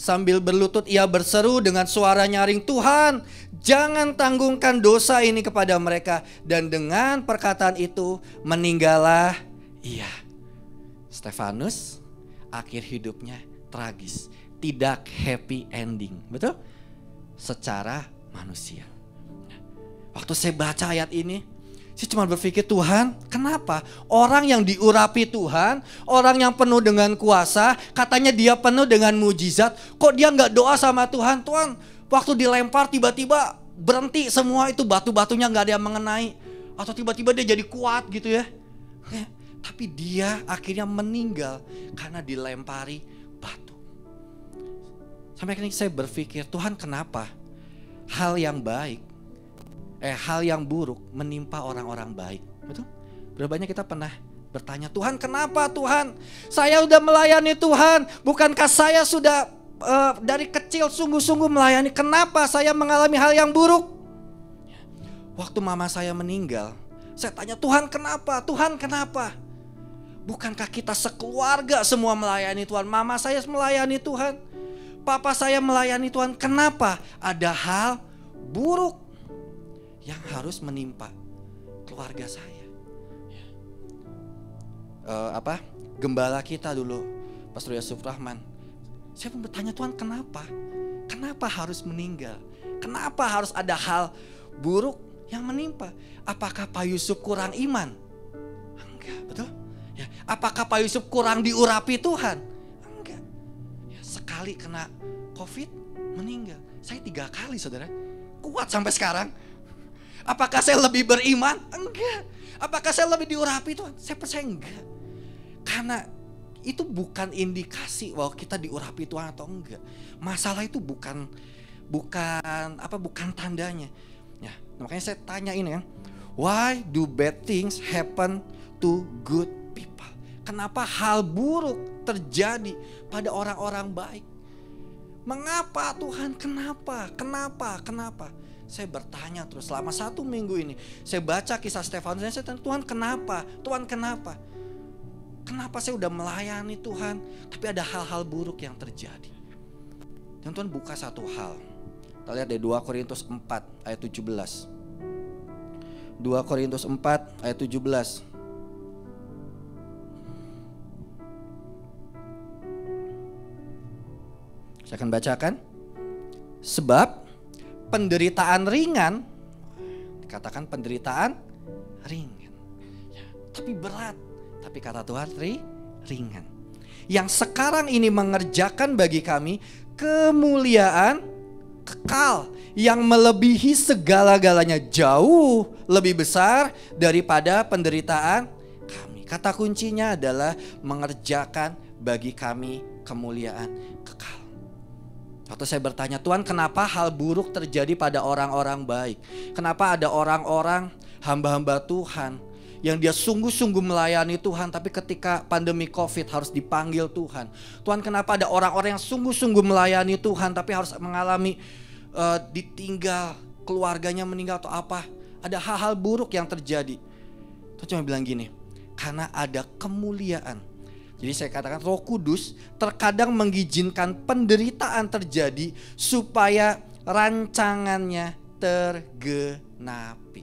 Sambil berlutut ia berseru dengan suara nyaring, Tuhan, jangan tanggungkan dosa ini kepada mereka. Dan dengan perkataan itu meninggallah ia. Stefanus akhir hidupnya tragis. tidak happy ending. Betul? Secara manusia. Waktu saya baca ayat ini, saya cuma berpikir, Tuhan, kenapa orang yang diurapi Tuhan, orang yang penuh dengan kuasa, katanya dia penuh dengan mujizat, kok dia nggak doa sama Tuhan? Tuhan, waktu dilempar tiba-tiba berhenti semua itu, batu-batunya nggak ada yang mengenai, atau tiba-tiba dia jadi kuat gitu ya. Tapi dia akhirnya meninggal karena dilempari batu. Sampai akhirnya saya berpikir, Tuhan, kenapa hal yang buruk menimpa orang-orang baik? Betul? Berapa banyak kita pernah bertanya, Tuhan, kenapa Tuhan? Saya udah melayani Tuhan, bukankah saya sudah dari kecil sungguh-sungguh melayani, kenapa saya mengalami hal yang buruk? Waktu mama saya meninggal, saya tanya, Tuhan kenapa? Tuhan kenapa? Bukankah kita sekeluarga semua melayani Tuhan? Mama saya melayani Tuhan, papa saya melayani Tuhan. Kenapa ada hal buruk yang harus menimpa keluarga saya? Gembala kita dulu, Pastor Yusuf Rahman, saya pun bertanya, Tuhan kenapa? Kenapa harus meninggal? Kenapa harus ada hal buruk yang menimpa? Apakah Pak Yusuf kurang iman? Enggak, betul? Ya, apakah Pak Yusuf kurang diurapi Tuhan? Enggak. Ya, sekali kena COVID meninggal. Saya 3 kali, saudara. Kuat sampai sekarang. Apakah saya lebih beriman? Enggak. Apakah saya lebih diurapi Tuhan? Saya percaya enggak. Karena itu bukan indikasi bahwa kita diurapi Tuhan atau enggak. Masalah itu bukan tandanya. Ya, makanya saya tanya ini kan, why do bad things happen to good people? Kenapa hal buruk terjadi pada orang-orang baik? Mengapa Tuhan? Kenapa? Saya bertanya terus selama 1 minggu ini. Saya baca kisah Stefanus dan saya tanya, Tuhan kenapa? Tuhan kenapa? Kenapa saya udah melayani Tuhan, tapi ada hal-hal buruk yang terjadi? Dan Tuhan buka satu hal. Kita lihat dari 2 Korintus 4 ayat 17. 2 Korintus 4 ayat 17. Saya akan bacakan. Sebab penderitaan ringan, dikatakan penderitaan ringan, ya, tapi berat. Tapi kata Tuhan ringan. Yang sekarang ini mengerjakan bagi kami kemuliaan kekal yang melebihi segala-galanya, jauh lebih besar daripada penderitaan kami. Kata kuncinya adalah mengerjakan bagi kami kemuliaan kekal. Waktu saya bertanya, Tuhan kenapa hal buruk terjadi pada orang-orang baik? Kenapa ada orang-orang hamba-hamba Tuhan yang dia sungguh-sungguh melayani Tuhan, tapi ketika pandemi COVID harus dipanggil Tuhan? Tuhan kenapa ada orang-orang yang sungguh-sungguh melayani Tuhan tapi harus mengalami ditinggal, keluarganya meninggal atau apa? Ada hal-hal buruk yang terjadi. Tuhan cuma bilang gini, karena ada kemuliaan. Jadi saya katakan Roh Kudus terkadang mengizinkan penderitaan terjadi supaya rancangannya tergenapi.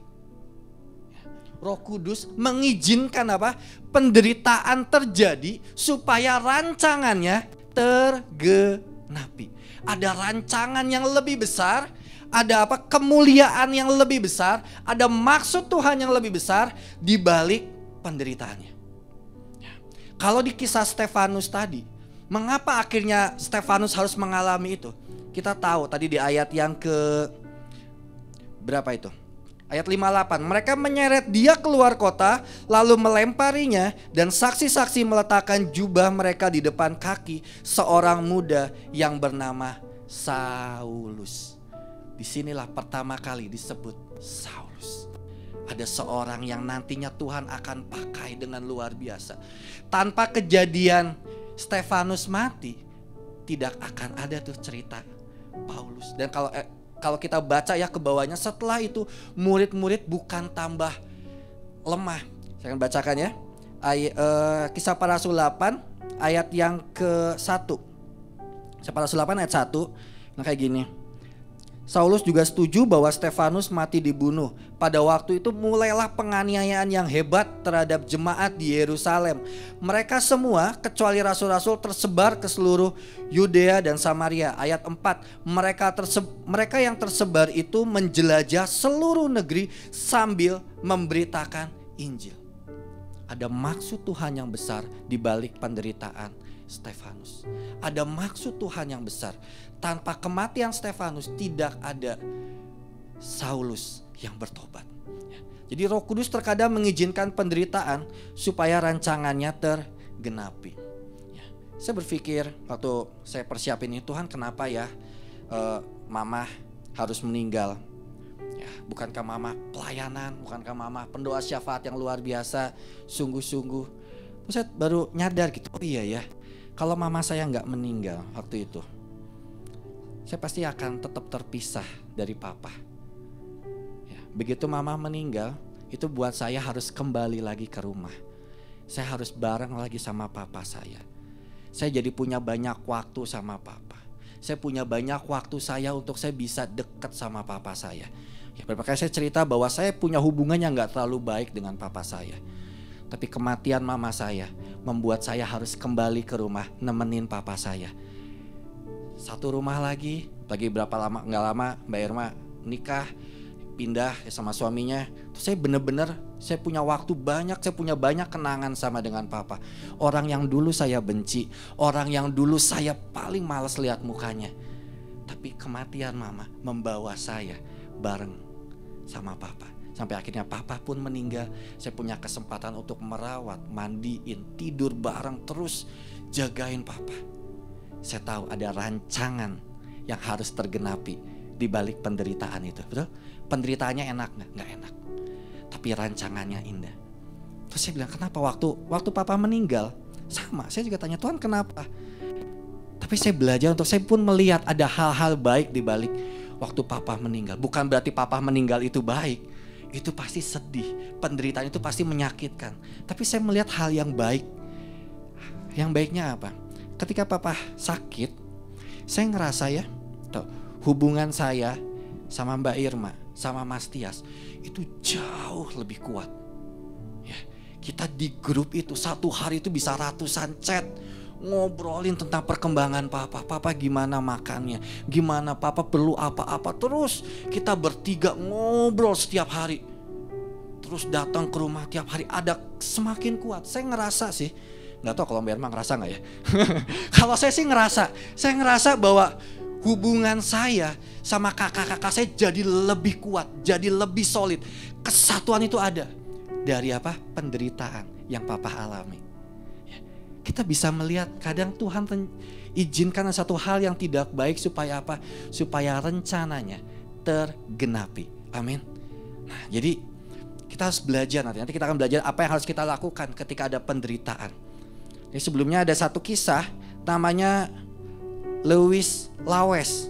Roh Kudus mengizinkan apa? Penderitaan terjadi supaya rancangannya tergenapi. Ada rancangan yang lebih besar, ada apa? Kemuliaan yang lebih besar, ada maksud Tuhan yang lebih besar di balik penderitaannya. Kalau di kisah Stefanus tadi, mengapa akhirnya Stefanus harus mengalami itu? Kita tahu tadi di ayat yang ke berapa itu? Ayat 58, mereka menyeret dia keluar kota lalu melemparinya, dan saksi-saksi meletakkan jubah mereka di depan kaki seorang muda yang bernama Saulus. Disinilah pertama kali disebut Saulus. Ada seorang yang nantinya Tuhan akan pakai dengan luar biasa. Tanpa kejadian Stefanus mati, tidak akan ada tuh cerita Paulus. Dan kalau kita baca ya ke bawahnya, setelah itu murid-murid bukan tambah lemah. Saya akan bacakan ya. Kisah Para Rasul 8 ayat yang ke-1. Kisah Para Rasul 8 ayat 1. Nah kayak gini. Saulus juga setuju bahwa Stefanus mati dibunuh. Pada waktu itu mulailah penganiayaan yang hebat terhadap jemaat di Yerusalem. Mereka semua kecuali rasul-rasul tersebar ke seluruh Yudea dan Samaria. Ayat 4, mereka yang tersebar itu menjelajah seluruh negeri sambil memberitakan Injil. Ada maksud Tuhan yang besar di balik penderitaan Stefanus. Ada maksud Tuhan yang besar. Tanpa kematian Stefanus tidak ada Saulus yang bertobat. Jadi Roh Kudus terkadang mengizinkan penderitaan supaya rancangannya tergenapi. Saya berpikir waktu saya persiapin ini, Tuhan kenapa ya mama harus meninggal? Bukankah mama pelayanan, bukankah mama pendoa syafaat yang luar biasa, sungguh-sungguh. Terus saya baru nyadar gitu, oh iya ya, kalau mama saya nggak meninggal waktu itu, saya pasti akan tetap terpisah dari papa. Begitu mama meninggal, itu buat saya harus kembali lagi ke rumah. Saya harus bareng lagi sama papa saya. Saya jadi punya banyak waktu sama papa. Saya punya banyak waktu saya untuk saya bisa dekat sama papa saya. Makanya saya cerita bahwa saya punya hubungan yang gak terlalu baik dengan papa saya. Tapi kematian mama saya membuat saya harus kembali ke rumah nemenin papa saya. Satu rumah lagi berapa lama, gak lama Mbak Irma nikah, pindah sama suaminya. Terus saya bener-bener saya punya waktu banyak, saya punya banyak kenangan sama dengan papa. Orang yang dulu saya benci, orang yang dulu saya paling malas lihat mukanya. Tapi kematian mama membawa saya bareng sama papa. Sampai akhirnya papa pun meninggal. Saya punya kesempatan untuk merawat, mandiin, tidur bareng, terus jagain papa. Saya tahu ada rancangan yang harus tergenapi di balik penderitaan itu, betul? Penderitaannya enak nggak? Nggak enak. Tapi rancangannya indah. Terus saya bilang, kenapa waktu papa meninggal? Sama, saya juga tanya, Tuhan kenapa? Tapi saya belajar untuk saya pun melihat ada hal-hal baik di balik waktu papa meninggal. Bukan berarti papa meninggal itu baik. Itu pasti sedih. Penderitaan itu pasti menyakitkan. Tapi saya melihat hal yang baik. Yang baiknya apa? Ketika papa sakit, saya ngerasa ya, hubungan saya sama Mbak Irma, sama Mas Tias itu jauh lebih kuat. Ya, kita di grup itu satu hari itu bisa ratusan chat, ngobrolin tentang perkembangan papa. Papa gimana makannya, gimana papa perlu apa-apa. Terus kita bertiga ngobrol setiap hari. Terus datang ke rumah tiap hari, ada semakin kuat. Saya ngerasa sih, nggak tahu kalau Mbak Irma ngerasa nggak ya. Kalau saya sih saya ngerasa bahwa hubungan saya sama kakak-kakak saya jadi lebih kuat, jadi lebih solid. Kesatuan itu ada dari apa? Penderitaan yang papa alami. Kita bisa melihat kadang Tuhan izinkan satu hal yang tidak baik supaya apa? Supaya rencananya tergenapi. Amin. Nah, jadi kita harus belajar nanti kita akan belajar apa yang harus kita lakukan ketika ada penderitaan. Jadi sebelumnya ada satu kisah namanya Lewis Lawes,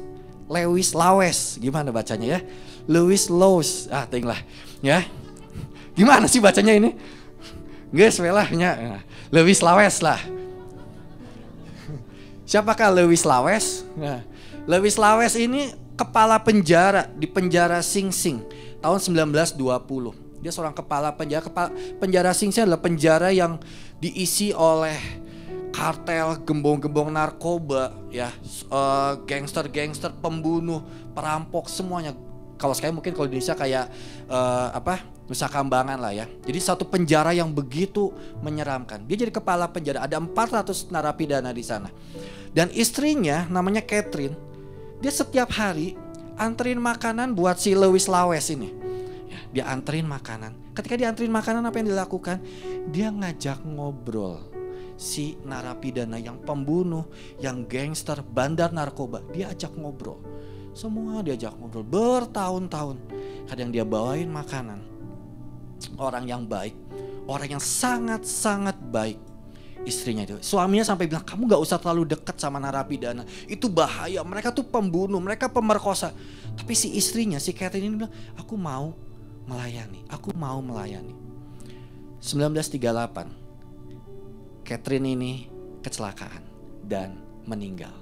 gimana bacanya ya? Lewis Lawes, tinggal ya. Gimana sih bacanya ini? Guys, welahnya Lewis Lawes lah. Siapakah Lewis Lawes? Nah, Lewis Lawes ini kepala penjara di penjara Sing Sing tahun 1920. Dia seorang kepala penjara. Penjara Sing Sing adalah penjara yang diisi oleh kartel, gembong-gembong narkoba, ya, gangster-gangster, pembunuh, perampok, semuanya. Kalau sekarang mungkin kalau di Indonesia kayak Nusa Kambangan lah ya. Jadi satu penjara yang begitu menyeramkan. Dia jadi kepala penjara, ada 400 narapidana di sana. Dan istrinya namanya Catherine. Dia setiap hari anterin makanan buat si Lewis Lawes ini. Ya, dia anterin makanan. Ketika dia anterin makanan, apa yang dilakukan? Dia ngajak ngobrol si narapidana yang pembunuh, yang gangster, bandar narkoba. Dia ajak ngobrol. Semua diajak ngobrol bertahun-tahun. Kadang dia bawain makanan. Orang yang baik, orang yang sangat-sangat baik. Istrinya itu, suaminya sampai bilang, kamu gak usah terlalu dekat sama narapidana, itu bahaya, mereka tuh pembunuh, mereka pemerkosa. Tapi si istrinya, si Catherine ini bilang, aku mau melayani. 1938 Catherine ini kecelakaan dan meninggal.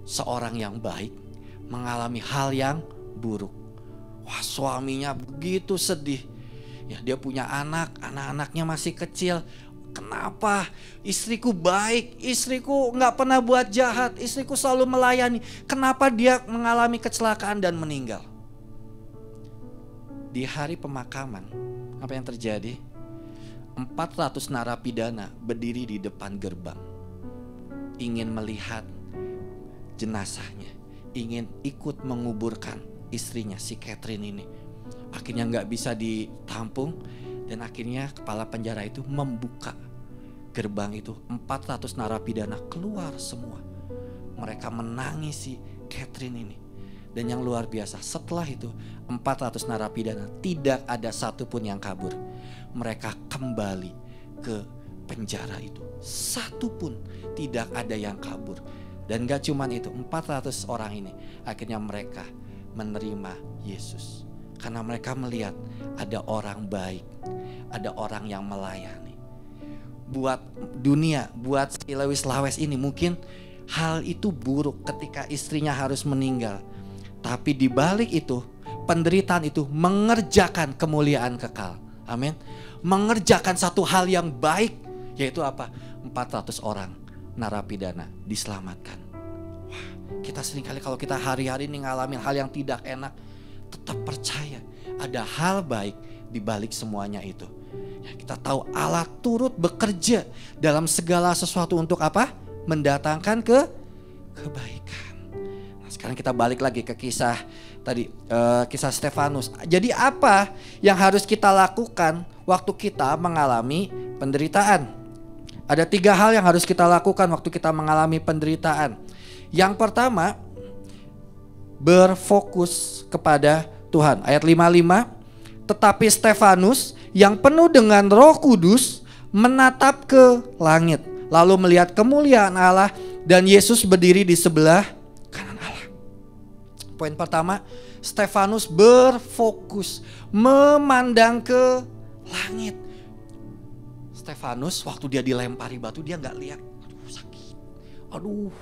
Seorang yang baik mengalami hal yang buruk. Wah, suaminya begitu sedih. Ya, dia punya anak-anaknya masih kecil. Kenapa? Istriku baik, istriku nggak pernah buat jahat, istriku selalu melayani. Kenapa dia mengalami kecelakaan dan meninggal? Di hari pemakaman, apa yang terjadi? 400 narapidana berdiri di depan gerbang, ingin melihat jenazahnya, ingin ikut menguburkan istrinya si Catherine ini. Akhirnya nggak bisa ditampung, dan akhirnya kepala penjara itu membuka gerbang itu. 400 narapidana keluar semua. Mereka menangisi Catherine ini. Dan yang luar biasa, setelah itu 400 narapidana tidak ada satupun yang kabur. Mereka kembali ke penjara itu. Satupun tidak ada yang kabur. Dan gak cuman itu, 400 orang ini akhirnya mereka menerima Yesus. Karena mereka melihat ada orang baik, ada orang yang melayani. Buat dunia, buat si Lewis Lawes ini mungkin hal itu buruk ketika istrinya harus meninggal. Tapi di balik itu, penderitaan itu mengerjakan kemuliaan kekal. Amin. Mengerjakan satu hal yang baik, yaitu apa? 400 orang narapidana diselamatkan. Wah, kita seringkali kalau kita hari-hari ini ngalamin hal yang tidak enak, tetap percaya ada hal baik di balik semuanya itu. Ya, kita tahu Allah turut bekerja dalam segala sesuatu untuk apa? Mendatangkan kebaikan. Nah, sekarang kita balik lagi ke kisah tadi, kisah Stefanus. Jadi apa yang harus kita lakukan waktu kita mengalami penderitaan? Ada 3 hal yang harus kita lakukan waktu kita mengalami penderitaan. Yang pertama, berfokus kepada Tuhan. Ayat 55, tetapi Stefanus yang penuh dengan Roh Kudus menatap ke langit, lalu melihat kemuliaan Allah dan Yesus berdiri di sebelah kanan Allah. Poin pertama, Stefanus berfokus memandang ke langit. Stefanus waktu dia dilempari batu, dia nggak lihat, aduh sakit, aduh,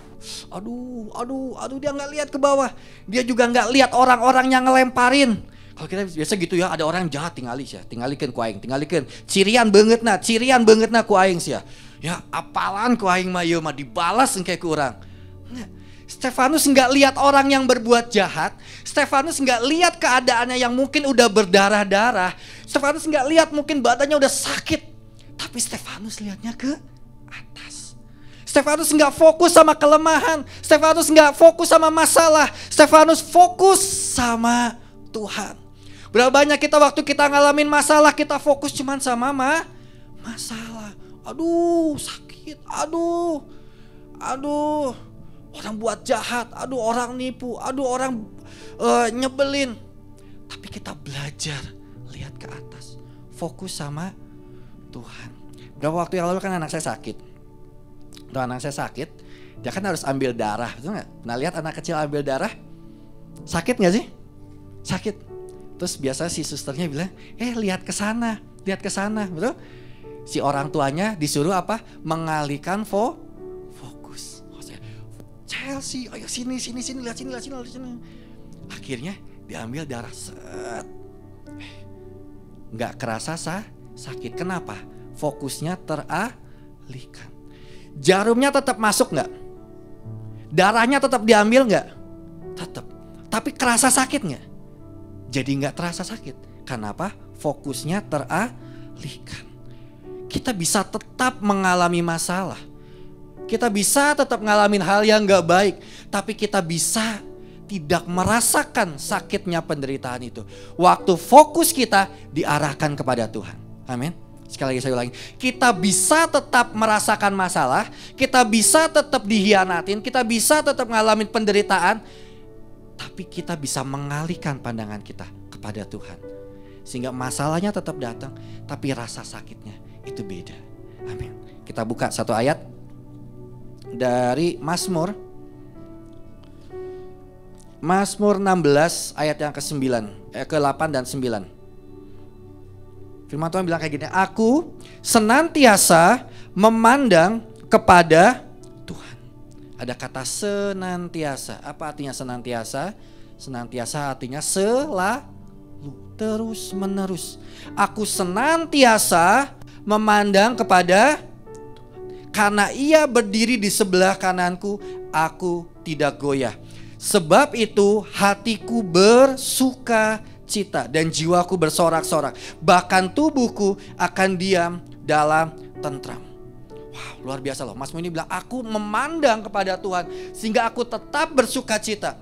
dia nggak lihat ke bawah. Dia juga nggak lihat orang-orang yang ngelemparin. Kalau kita biasa gitu ya, ada orang jahat tinggalikan ku aing, tinggalikan cirian banget na ku aing sia. Ya apalan ku aing mah ieu mah dibalas engke ku urang. Stefanus nggak lihat orang yang berbuat jahat. Stefanus nggak lihat keadaannya yang mungkin udah berdarah-darah. Stefanus nggak lihat mungkin badannya udah sakit. Tapi Stefanus lihatnya ke atas. Stefanus nggak fokus sama kelemahan. Stefanus nggak fokus sama masalah. Stefanus fokus sama Tuhan. Berapa banyak kita waktu kita ngalamin masalah, kita fokus cuman sama masalah. Aduh sakit, aduh orang buat jahat, aduh orang nipu, aduh orang nyebelin. Tapi kita belajar lihat ke atas, fokus sama Tuhan. Berapa waktu yang lalu kan anak saya sakit. Tuh anak saya sakit, dia kan harus ambil darah, betul nggak? Nah lihat anak kecil ambil darah, sakit nggak sih? Sakit. Terus biasa si susternya bilang, lihat ke sana, betul? Si orang tuanya disuruh apa? Mengalihkan fokus. Chelsea, ayo sini, lihat sini. Akhirnya diambil darah, set. Nggak kerasa sakit. Kenapa? Fokusnya teralihkan. Jarumnya tetap masuk nggak? Darahnya tetap diambil nggak? Tetap. Tapi kerasa sakit nggak? Jadi nggak terasa sakit. Kenapa? Fokusnya teralihkan. Kita bisa tetap mengalami masalah. Kita bisa tetap ngalamin hal yang gak baik. Tapi kita bisa tidak merasakan sakitnya penderitaan itu. Waktu fokus kita diarahkan kepada Tuhan. Amin. Sekali lagi saya ulangi. Kita bisa tetap merasakan masalah. Kita bisa tetap dihianatin. Kita bisa tetap ngalamin penderitaan. Tapi kita bisa mengalihkan pandangan kita kepada Tuhan. Sehingga masalahnya tetap datang. Tapi rasa sakitnya itu beda. Amin. Kita buka satu ayat dari Mazmur 16 ayat yang ke-8 dan 9. Firman Tuhan bilang kayak gini, aku senantiasa memandang kepada Tuhan. Ada kata senantiasa. Apa artinya senantiasa? Senantiasa artinya selalu, terus menerus. Aku senantiasa memandang kepada, karena Ia berdiri di sebelah kananku, aku tidak goyah. Sebab itu hatiku bersuka cita dan jiwaku bersorak-sorak. Bahkan tubuhku akan diam dalam tentram. Wow, luar biasa loh. Mas Muni bilang, aku memandang kepada Tuhan sehingga aku tetap bersuka cita.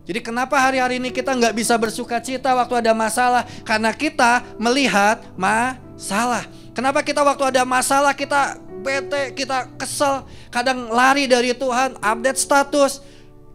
Jadi kenapa hari-hari ini kita nggak bisa bersuka cita waktu ada masalah? Karena kita melihat masalah. Kenapa kita waktu ada masalah kita bete, kita kesel, kadang lari dari Tuhan, update status,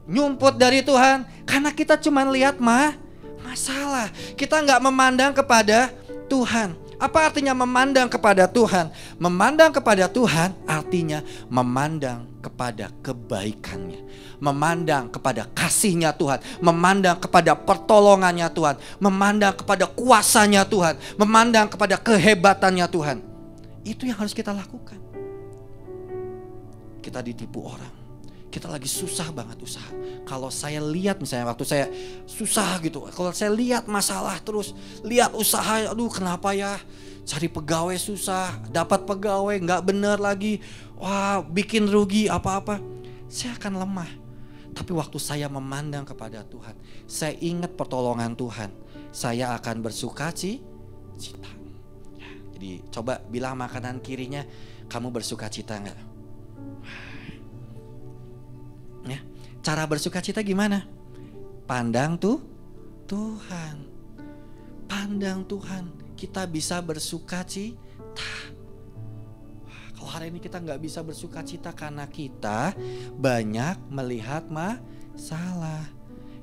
nyumput dari Tuhan? Karena kita cuma lihat masalah. Kita nggak memandang kepada Tuhan. Apa artinya memandang kepada Tuhan? Memandang kepada Tuhan artinya memandang kepada kebaikannya, memandang kepada kasih-Nya Tuhan, memandang kepada pertolongannya Tuhan, memandang kepada kuasa-Nya Tuhan, memandang kepada kehebatannya Tuhan. Itu yang harus kita lakukan. Kita ditipu orang, kita lagi susah banget usaha. Kalau saya lihat misalnya waktu saya susah gitu, kalau saya lihat masalah terus, lihat usaha, aduh kenapa ya, cari pegawai susah, dapat pegawai nggak bener lagi, wah bikin rugi apa-apa, saya akan lemah. Tapi waktu saya memandang kepada Tuhan, saya ingat pertolongan Tuhan, saya akan bersuka cita. Ya, jadi coba bilang makanan kirinya, kamu bersuka cita nggak? Ya, cara bersuka cita gimana? Pandang Tuhan. Pandang Tuhan. Kita bisa bersuka cita. Kalau hari ini kita nggak bisa bersuka cita karena kita banyak melihat masalah.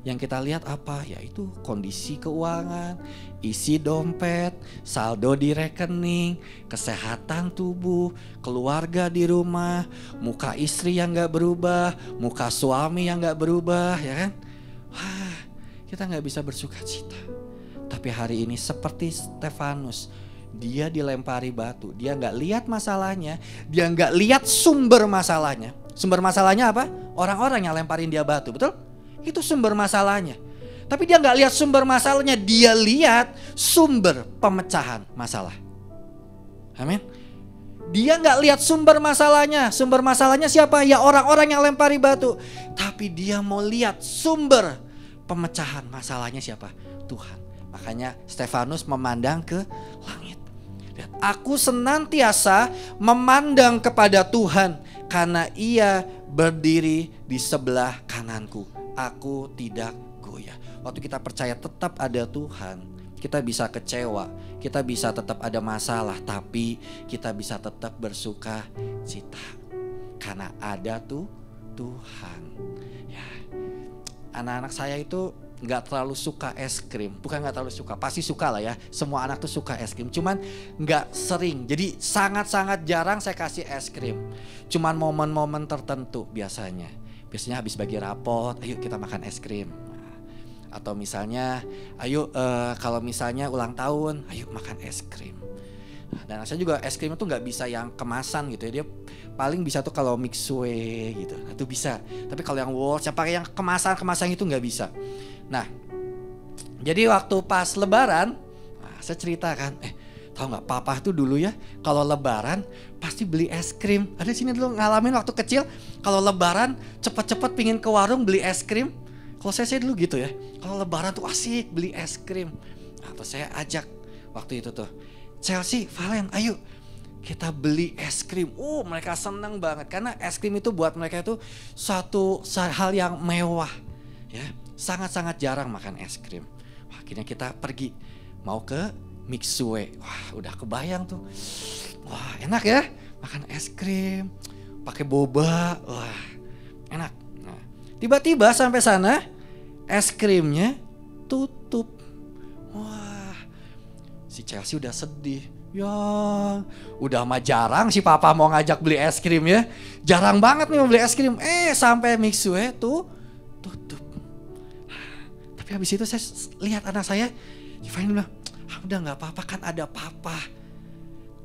Yang kita lihat apa? Yaitu kondisi keuangan, isi dompet, saldo di rekening, kesehatan tubuh, keluarga di rumah, muka istri yang gak berubah, muka suami yang gak berubah, ya kan? Wah, kita gak bisa bersuka cita. Tapi hari ini seperti Stefanus, dia dilempari batu, dia gak lihat masalahnya, dia gak lihat sumber masalahnya. Sumber masalahnya apa? Orang-orang yang lemparin dia batu, betul? Itu sumber masalahnya. Tapi dia gak lihat sumber masalahnya, dia lihat sumber pemecahan masalah. Amin. Dia gak lihat sumber masalahnya. Sumber masalahnya siapa? Ya orang-orang yang lempari batu. Tapi dia mau lihat sumber pemecahan masalahnya siapa? Tuhan. Makanya Stefanus memandang ke langit. Lihat, aku senantiasa memandang kepada Tuhan karena Ia berdiri di sebelah kananku. Aku tidak goyah. Waktu kita percaya tetap ada Tuhan, kita bisa kecewa, kita bisa tetap ada masalah, tapi kita bisa tetap bersuka cita karena ada Tuhan. Ya, anak-anak saya itu nggak terlalu suka es krim, bukan nggak terlalu suka, pasti suka lah ya. Semua anak tuh suka es krim, cuman nggak sering. Jadi sangat-sangat jarang saya kasih es krim. Cuman momen-momen tertentu biasanya. Biasanya habis bagi rapot, ayo kita makan es krim. Atau misalnya, ayo kalau misalnya ulang tahun, ayo makan es krim. Dan saya juga es krim itu nggak bisa yang kemasan gitu ya. Dia paling bisa tuh kalau mixue gitu, itu bisa. Tapi kalau yang Walls, yang pakai yang kemasan itu nggak bisa. Nah, jadi waktu pas Lebaran, saya ceritakan, tahu nggak, papa tuh dulu ya kalau Lebaran pasti beli es krim. Ada sini dulu ngalamin waktu kecil, kalau Lebaran cepet-cepet pingin ke warung beli es krim. Kalau saya dulu gitu ya, kalau Lebaran tuh asik beli es krim. Nah, terus saya ajak waktu itu tuh, Chelsea, Valen, ayo kita beli es krim. Mereka senang banget karena es krim itu buat mereka itu suatu hal yang mewah, ya. Sangat-sangat jarang makan es krim. Akhirnya kita pergi mau ke Mixue. Wah, udah kebayang tuh. Wah, enak ya makan es krim pakai boba. Wah, enak. Nah, tiba-tiba sampai sana es krimnya tutup. Wah, si Chelsea udah sedih. Ya, udah mah jarang si papa mau ngajak beli es krim ya. Jarang banget nih mau beli es krim. Sampai Mixue tuh tutup. Tapi habis itu saya lihat anak saya, Ivan bilang, udah gak apa-apa kan ada papa.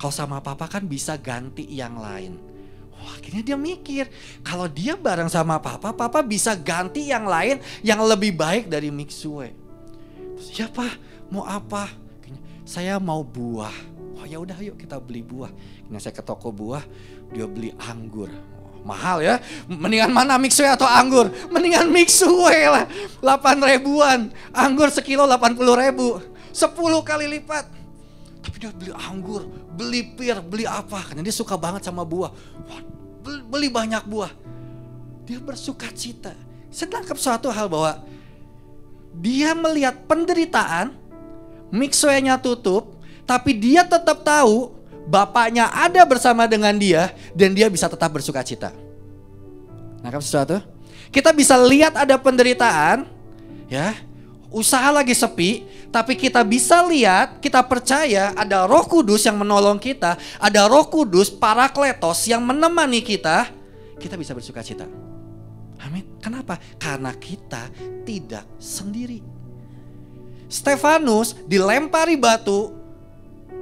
Kalau sama papa kan bisa ganti yang lain. Wah, Akhirnya dia mikir, kalau dia bareng sama papa bisa ganti yang lain yang lebih baik dari Mixue. Terus, ya Pak, mau apa? Saya mau buah. Oh ya udah, yuk kita beli buah. Nah, saya ke toko buah, dia beli anggur. Mahal ya, mendingan mana Mixue atau anggur? Mendingan Mixue lah, 8 ribuan. Anggur sekilo 80 ribu, 10 kali lipat. Tapi dia beli anggur, beli pir, beli apa? Karena dia suka banget sama buah. Wah, beli banyak buah. Dia bersuka cita. Saya tangkap suatu hal bahwa dia melihat penderitaan, Mixue-nya tutup, tapi dia tetap tahu bapaknya ada bersama dengan dia dan dia bisa tetap bersuka cita. Nangkap sesuatu? Kita bisa lihat ada penderitaan, ya, usaha lagi sepi, tapi kita bisa lihat, kita percaya ada Roh Kudus yang menolong kita, ada Roh Kudus Parakletos yang menemani kita bisa bersuka cita. Amin. Kenapa? Karena kita tidak sendiri. Stefanus dilempari batu,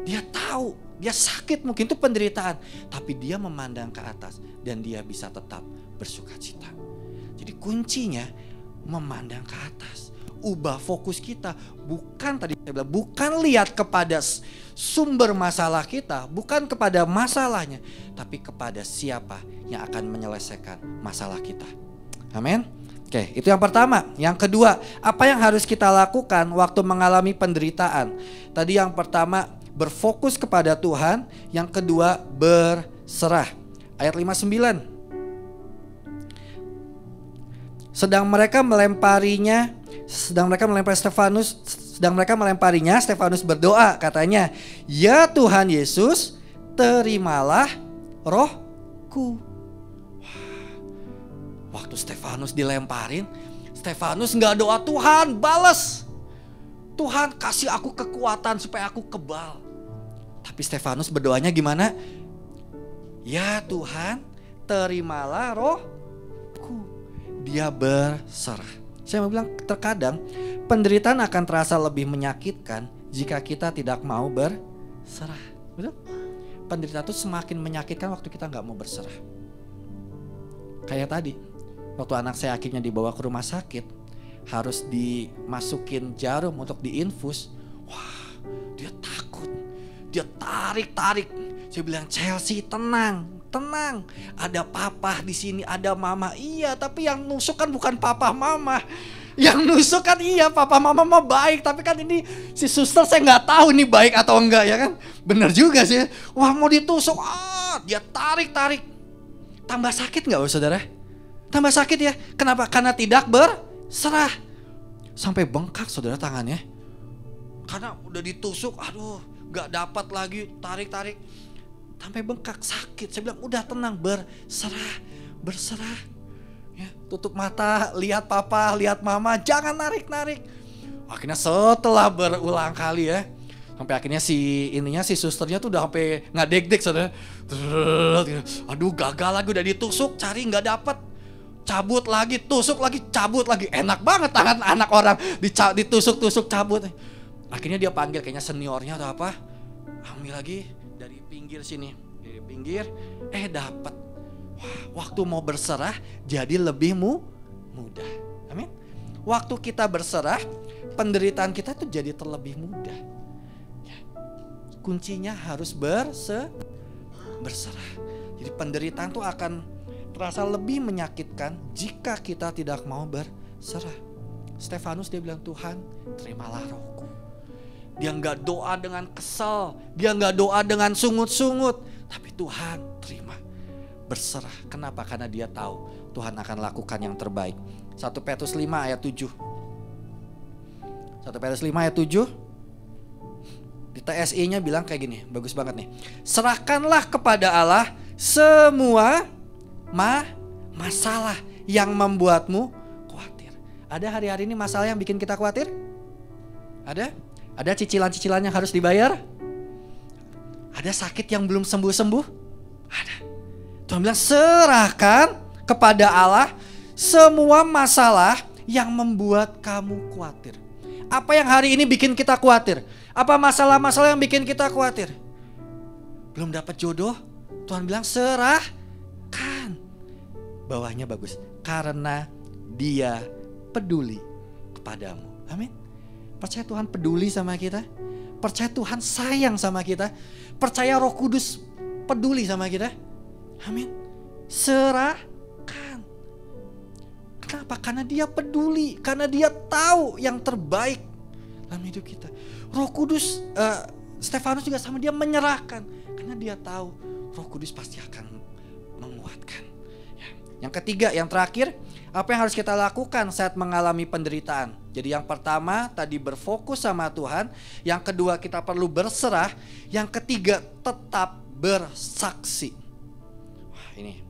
dia tahu, dia sakit, mungkin itu penderitaan, tapi dia memandang ke atas dan dia bisa tetap bersuka cita. Jadi kuncinya memandang ke atas. Ubah fokus kita, bukan tadi saya bilang, bukan lihat kepada sumber masalah kita, bukan kepada masalahnya, tapi kepada siapa yang akan menyelesaikan masalah kita. Amin. Oke, itu yang pertama. Yang kedua, apa yang harus kita lakukan waktu mengalami penderitaan? Tadi yang pertama, berfokus kepada Tuhan. Yang kedua, berserah. Ayat 59. Sedang mereka melempari Stefanus, Stefanus berdoa, katanya, "Ya Tuhan Yesus, terimalah rohku." Waktu Stefanus dilemparin, Stefanus nggak doa, "Tuhan balas, Tuhan kasih aku kekuatan supaya aku kebal." Tapi Stefanus berdoanya gimana? "Ya Tuhan, terimalah rohku." Dia berserah. Saya mau bilang, terkadang penderitaan akan terasa lebih menyakitkan jika kita tidak mau berserah. Betul? Penderitaan itu semakin menyakitkan waktu kita nggak mau berserah. Kayak tadi, waktu anak saya akhirnya dibawa ke rumah sakit, harus dimasukin jarum untuk diinfus. Wah, dia takut, dia tarik. Saya bilang, "Chelsea, tenang. Ada papa di sini, ada mama." Iya, tapi yang nusuk kan bukan papa mama. Yang nusuk kan iya papa mama mah baik, tapi kan ini si suster saya nggak tahu ini baik atau enggak, ya kan? Bener juga sih. Wah, mau ditusuk, dia tarik. Tambah sakit nggak, saudara? Tambah sakit ya. Kenapa? Karena tidak berserah. Sampai bengkak, saudara, tangannya. Karena udah ditusuk, aduh, nggak dapat lagi, tarik. Sampai bengkak, sakit. Saya bilang, udah tenang, berserah. Ya, tutup mata, lihat papa, lihat mama, jangan narik. Akhirnya setelah berulang kali ya, sampai akhirnya si susternya tuh udah sampai nggak deg-deg, saudara. Aduh, gagal lagi, udah ditusuk, cari nggak dapat, cabut lagi, tusuk lagi, cabut lagi. Enak banget tangan anak orang ditusuk, cabut. Akhirnya dia panggil kayaknya seniornya atau apa, ambil lagi dari pinggir sini, dapat. Wah, waktu mau berserah jadi lebih mudah. Amin. Waktu kita berserah, penderitaan kita tuh jadi terlebih mudah. Ya. Kuncinya harus berserah. Jadi penderitaan tuh akan terasa lebih menyakitkan jika kita tidak mau berserah. Stefanus dia bilang, "Tuhan, terimalah rohku." Dia nggak doa dengan kesal, dia nggak doa dengan sungut-sungut, tapi Tuhan terima, berserah. Kenapa? Karena dia tahu Tuhan akan lakukan yang terbaik. 1 Petrus 5 ayat 7. 1 Petrus 5 ayat 7. Di TSI-nya bilang kayak gini, bagus banget nih. "Serahkanlah kepada Allah semua masalah yang membuatmu khawatir." Ada hari-hari ini masalah yang bikin kita khawatir? Ada cicilan-cicilan yang harus dibayar? Ada sakit yang belum sembuh-sembuh? Ada. Tuhan bilang, serahkan kepada Allah semua masalah yang membuat kamu khawatir. Apa yang hari ini bikin kita khawatir? Apa masalah-masalah yang bikin kita khawatir? Belum dapat jodoh? Tuhan bilang, serahkan. Bawahnya bagus. Karena Dia peduli kepadamu. Amin. Percaya Tuhan peduli sama kita. Percaya Tuhan sayang sama kita. Percaya Roh Kudus peduli sama kita. Amin. Serahkan. Kenapa? Karena Dia peduli. Karena Dia tahu yang terbaik dalam hidup kita. Roh Kudus, Stefanus juga sama, dia menyerahkan. Karena dia tahu Roh Kudus pasti akan menguatkan. Ya. Yang ketiga, yang terakhir, apa yang harus kita lakukan saat mengalami penderitaan? Jadi yang pertama tadi berfokus sama Tuhan. Yang kedua kita perlu berserah. Yang ketiga tetap bersaksi. Wah, ini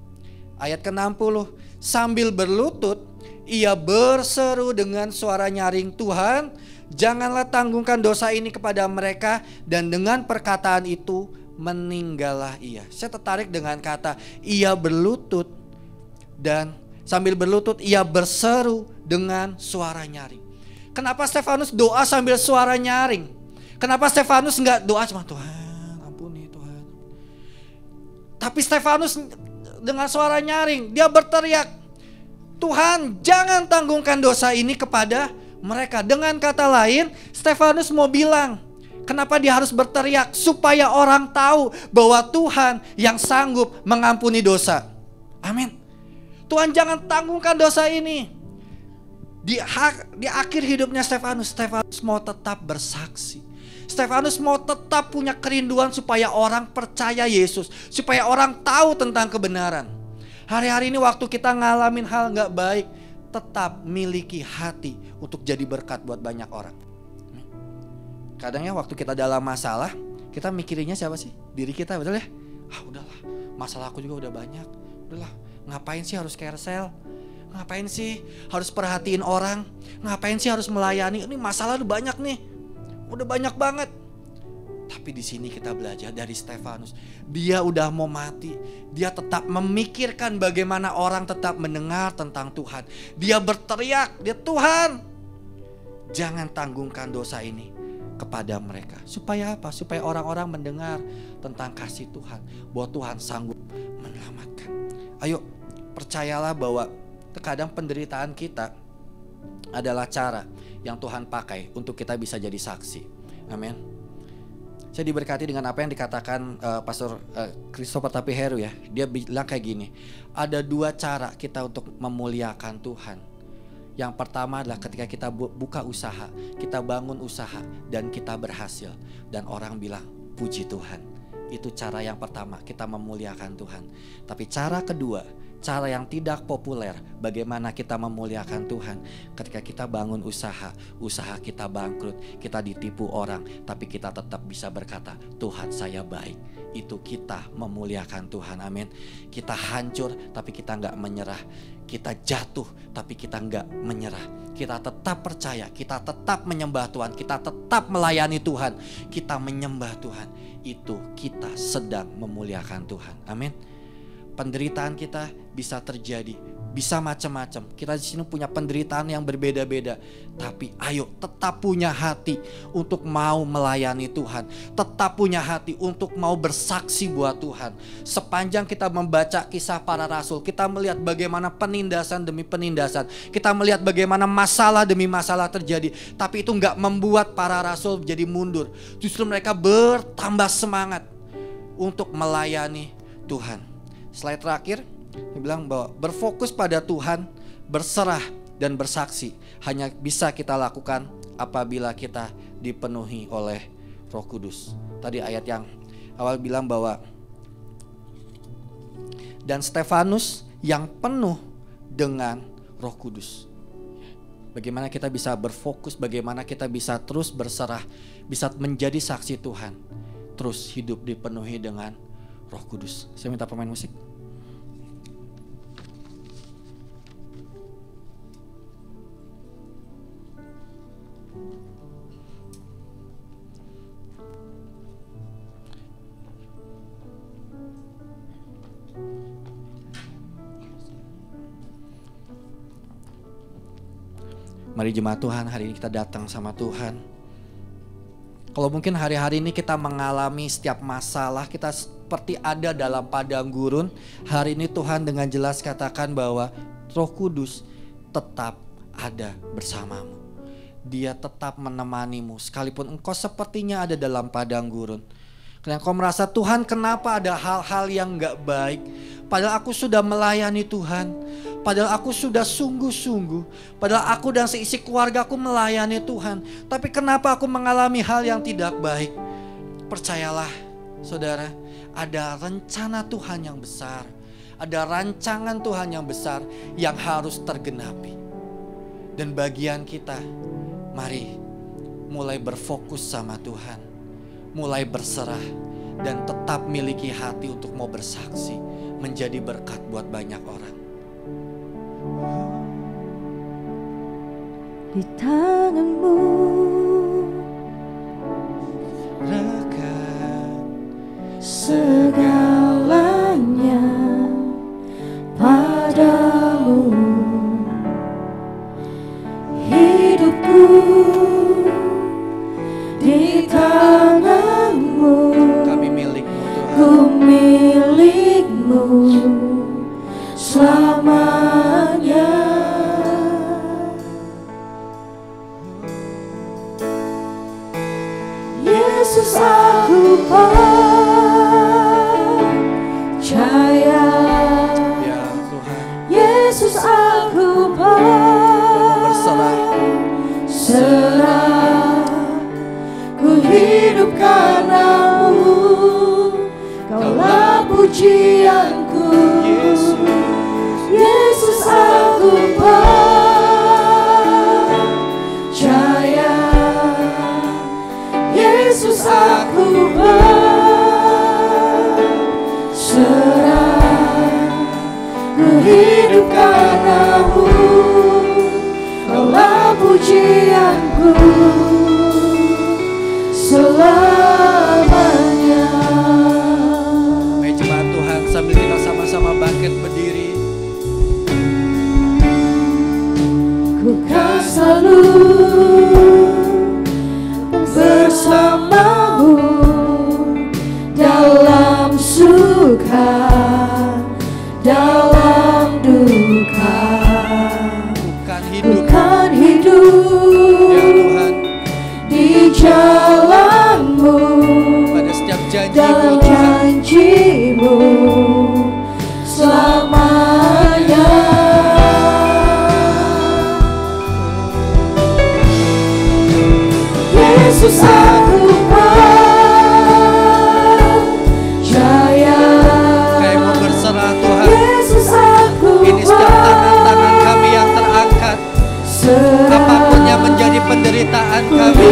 ayat ke-60. Sambil berlutut ia berseru dengan suara nyaring, Tuhan, janganlah tanggungkan dosa ini kepada mereka. Dan dengan perkataan itu meninggallah ia. Saya tertarik dengan kata ia berlutut. Dan sambil berlutut ia berseru dengan suara nyaring. Kenapa Stefanus doa sambil suara nyaring? Kenapa Stefanus enggak doa cuma Tuhan ampuni Tuhan? Tapi Stefanus dengan suara nyaring, dia berteriak, Tuhan jangan tanggungkan dosa ini kepada mereka. Dengan kata lain, Stefanus mau bilang, kenapa dia harus berteriak? Supaya orang tahu bahwa Tuhan yang sanggup mengampuni dosa. Amin. Tuhan jangan tanggungkan dosa ini. Di akhir hidupnya Stefanus mau tetap bersaksi. Stefanus mau tetap punya kerinduan supaya orang percaya Yesus. Supaya orang tahu tentang kebenaran. Hari-hari ini waktu kita ngalamin hal gak baik, tetap miliki hati untuk jadi berkat buat banyak orang. Kadang ya waktu kita dalam masalah, kita mikirinnya siapa sih? Diri kita, betul ya? Udahlah, masalah aku juga udah banyak. Udahlah, ngapain sih harus carousel? Ngapain sih harus perhatiin orang? Ngapain sih harus melayani? Ini masalah udah banyak nih. Udah banyak banget. Tapi di sini kita belajar dari Stefanus. Dia udah mau mati. Dia tetap memikirkan bagaimana orang tetap mendengar tentang Tuhan. Dia berteriak, dia Tuhan, jangan tanggungkan dosa ini kepada mereka. Supaya apa? Supaya orang-orang mendengar tentang kasih Tuhan. Bahwa Tuhan sanggup menyelamatkan. Ayo, percayalah bahwa terkadang penderitaan kita adalah cara yang Tuhan pakai untuk kita bisa jadi saksi. Amin. Saya diberkati dengan apa yang dikatakan Pastor Christopher Tapiheru ya. Dia bilang kayak gini. Ada dua cara kita untuk memuliakan Tuhan. Yang pertama adalah ketika kita buka usaha, kita bangun usaha dan kita berhasil. Dan orang bilang puji Tuhan. Itu cara yang pertama, kita memuliakan Tuhan. Tapi cara kedua, cara yang tidak populer, bagaimana kita memuliakan Tuhan. Ketika kita bangun usaha, usaha kita bangkrut, kita ditipu orang, tapi kita tetap bisa berkata, Tuhan saya baik. Itu kita memuliakan Tuhan, amin. Kita hancur, tapi kita gak menyerah. Kita jatuh, tapi kita gak menyerah. Kita tetap percaya, kita tetap menyembah Tuhan, kita tetap melayani Tuhan, kita menyembah Tuhan. Itu kita sedang memuliakan Tuhan, amin. Penderitaan kita bisa terjadi, bisa macam-macam. Kita di sini punya penderitaan yang berbeda-beda, tapi ayo tetap punya hati untuk mau melayani Tuhan, tetap punya hati untuk mau bersaksi buat Tuhan. Sepanjang kita membaca kisah para rasul, kita melihat bagaimana penindasan demi penindasan, kita melihat bagaimana masalah demi masalah terjadi, tapi itu nggak membuat para rasul jadi mundur. Justru mereka bertambah semangat untuk melayani Tuhan. Slide terakhir, dia bilang bahwa berfokus pada Tuhan, berserah dan bersaksi hanya bisa kita lakukan apabila kita dipenuhi oleh Roh Kudus. Tadi ayat yang awal bilang bahwa dan Stefanus yang penuh dengan Roh Kudus. Bagaimana kita bisa berfokus, bagaimana kita bisa terus berserah, bisa menjadi saksi Tuhan, terus hidup dipenuhi dengan Roh Kudus. Saya minta pemain musik. Mari jemaat Tuhan, hari ini kita datang sama Tuhan. Kalau mungkin hari-hari ini kita mengalami setiap masalah, kita seperti ada dalam padang gurun, hari ini Tuhan dengan jelas katakan bahwa Roh Kudus tetap ada bersamamu. Dia tetap menemanimu sekalipun engkau sepertinya ada dalam padang gurun. Karena engkau merasa, Tuhan kenapa ada hal-hal yang gak baik, padahal aku sudah melayani Tuhan, padahal aku sudah sungguh-sungguh, padahal aku dan seisi keluarga aku melayani Tuhan, tapi kenapa aku mengalami hal yang tidak baik? Percayalah saudara, ada rencana Tuhan yang besar, ada rancangan Tuhan yang besar yang harus tergenapi. Dan bagian kita, mari mulai berfokus sama Tuhan, mulai berserah, dan tetap miliki hati untuk mau bersaksi, menjadi berkat buat banyak orang. Di tanganmu segalanya padamu, hidupku di tanganmu, Kami milikmu Tuhan. ku milikmu selamanya. Yesus, aku percaya. Ya Tuhan, Yesus, aku berserah. berserah. Ku hidup karenamu, Kaulah pujianku. Yesus, aku percaya. Yesus, aku berserah. Ku hidup karenamu, Kaulah pujianku selamanya. Mari jemaat Tuhan, sambil kita sama-sama bangkit berdiri. Ku kan selalu bersamamu dalam suka, dalam duka. Bukan hidup, Bukan hidup ya Tuhan, di jalanmu, pada setiap janji-Mu dalam Tuhan. janji-Mu selamanya. Yesus, aku percaya. Kami mau berserah Tuhan. Yesus, aku Ini setiap tangan-tangan kami yang terangkat, apapun yang menjadi penderitaan kami,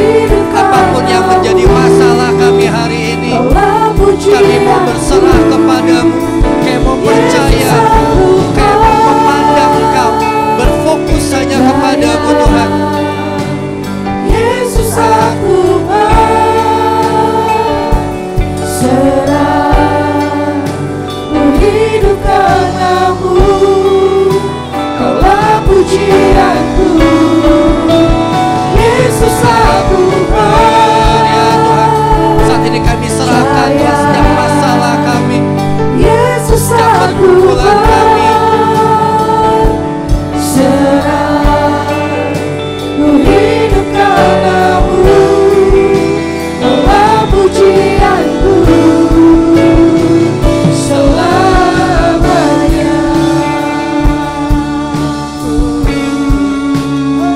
apapun yang menjadi masalah kami hari ini, kami mau berserah kepadamu. Kami mau percaya, kami mau memandang Engkau, berfokus hanya kepadamu Tuhan. Yesus, aku berserah. Ku hidup karenamu, Kaulah pujianku. Yesus, aku Ya Tuhan, saat ini kami serahkan Tuhan setiap masalah kami, Yesus, setiap aku pergumulan kami. berserah. Ku hidup karenamu, Kaulah pujianku selamanya.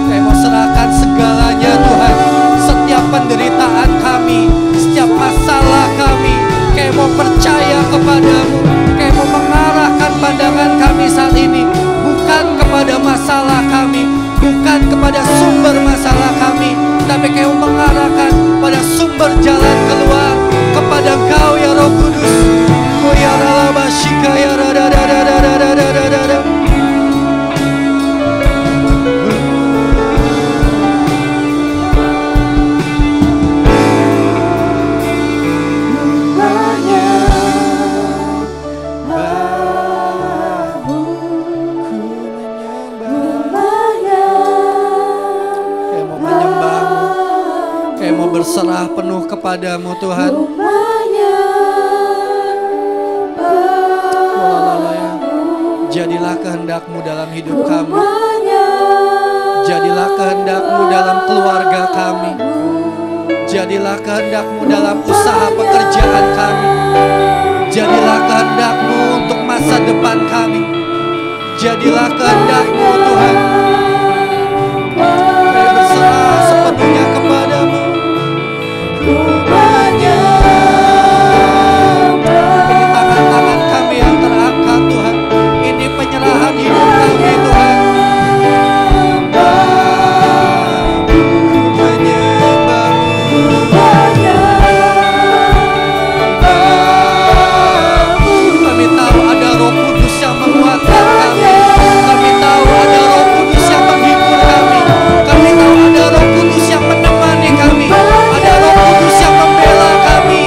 Kami mau serahkan segalanya Tuhan, setiap penderitaan kami, setiap masalah kami. Kami mau percaya kepadamu, kami mau mengarahkan pandangan kami saat ini bukan kepada masalah kami, bukan kepada sumber masalah kami, tapi kami mau mengarahkan pada sumber jalan keluar, kepada Engkau ya Roh Kudus. Oh ya Ralabashika ya radadadadadadadadadada. Berserah penuh kepadamu Tuhan. Jadilah kehendak-Mu dalam hidup kami. Jadilah kehendak-Mu dalam keluarga kami. Jadilah kehendak-Mu dalam usaha pekerjaan kami. Jadilah kehendak-Mu untuk masa depan kami. Jadilah kehendak-Mu Tuhan. Kami berserah sepenuhnya kepada-Mu. Ini tangan-tangan kami yang terangkat Tuhan. Ini penyerahan hidup kami Tuhan. Kami tahu ada Roh Kudus yang menguatkan kami. Kami tahu ada Roh Kudus yang menghibur kami. Kami tahu ada Roh Kudus yang menemani kami. Ada Roh Kudus yang membela kami.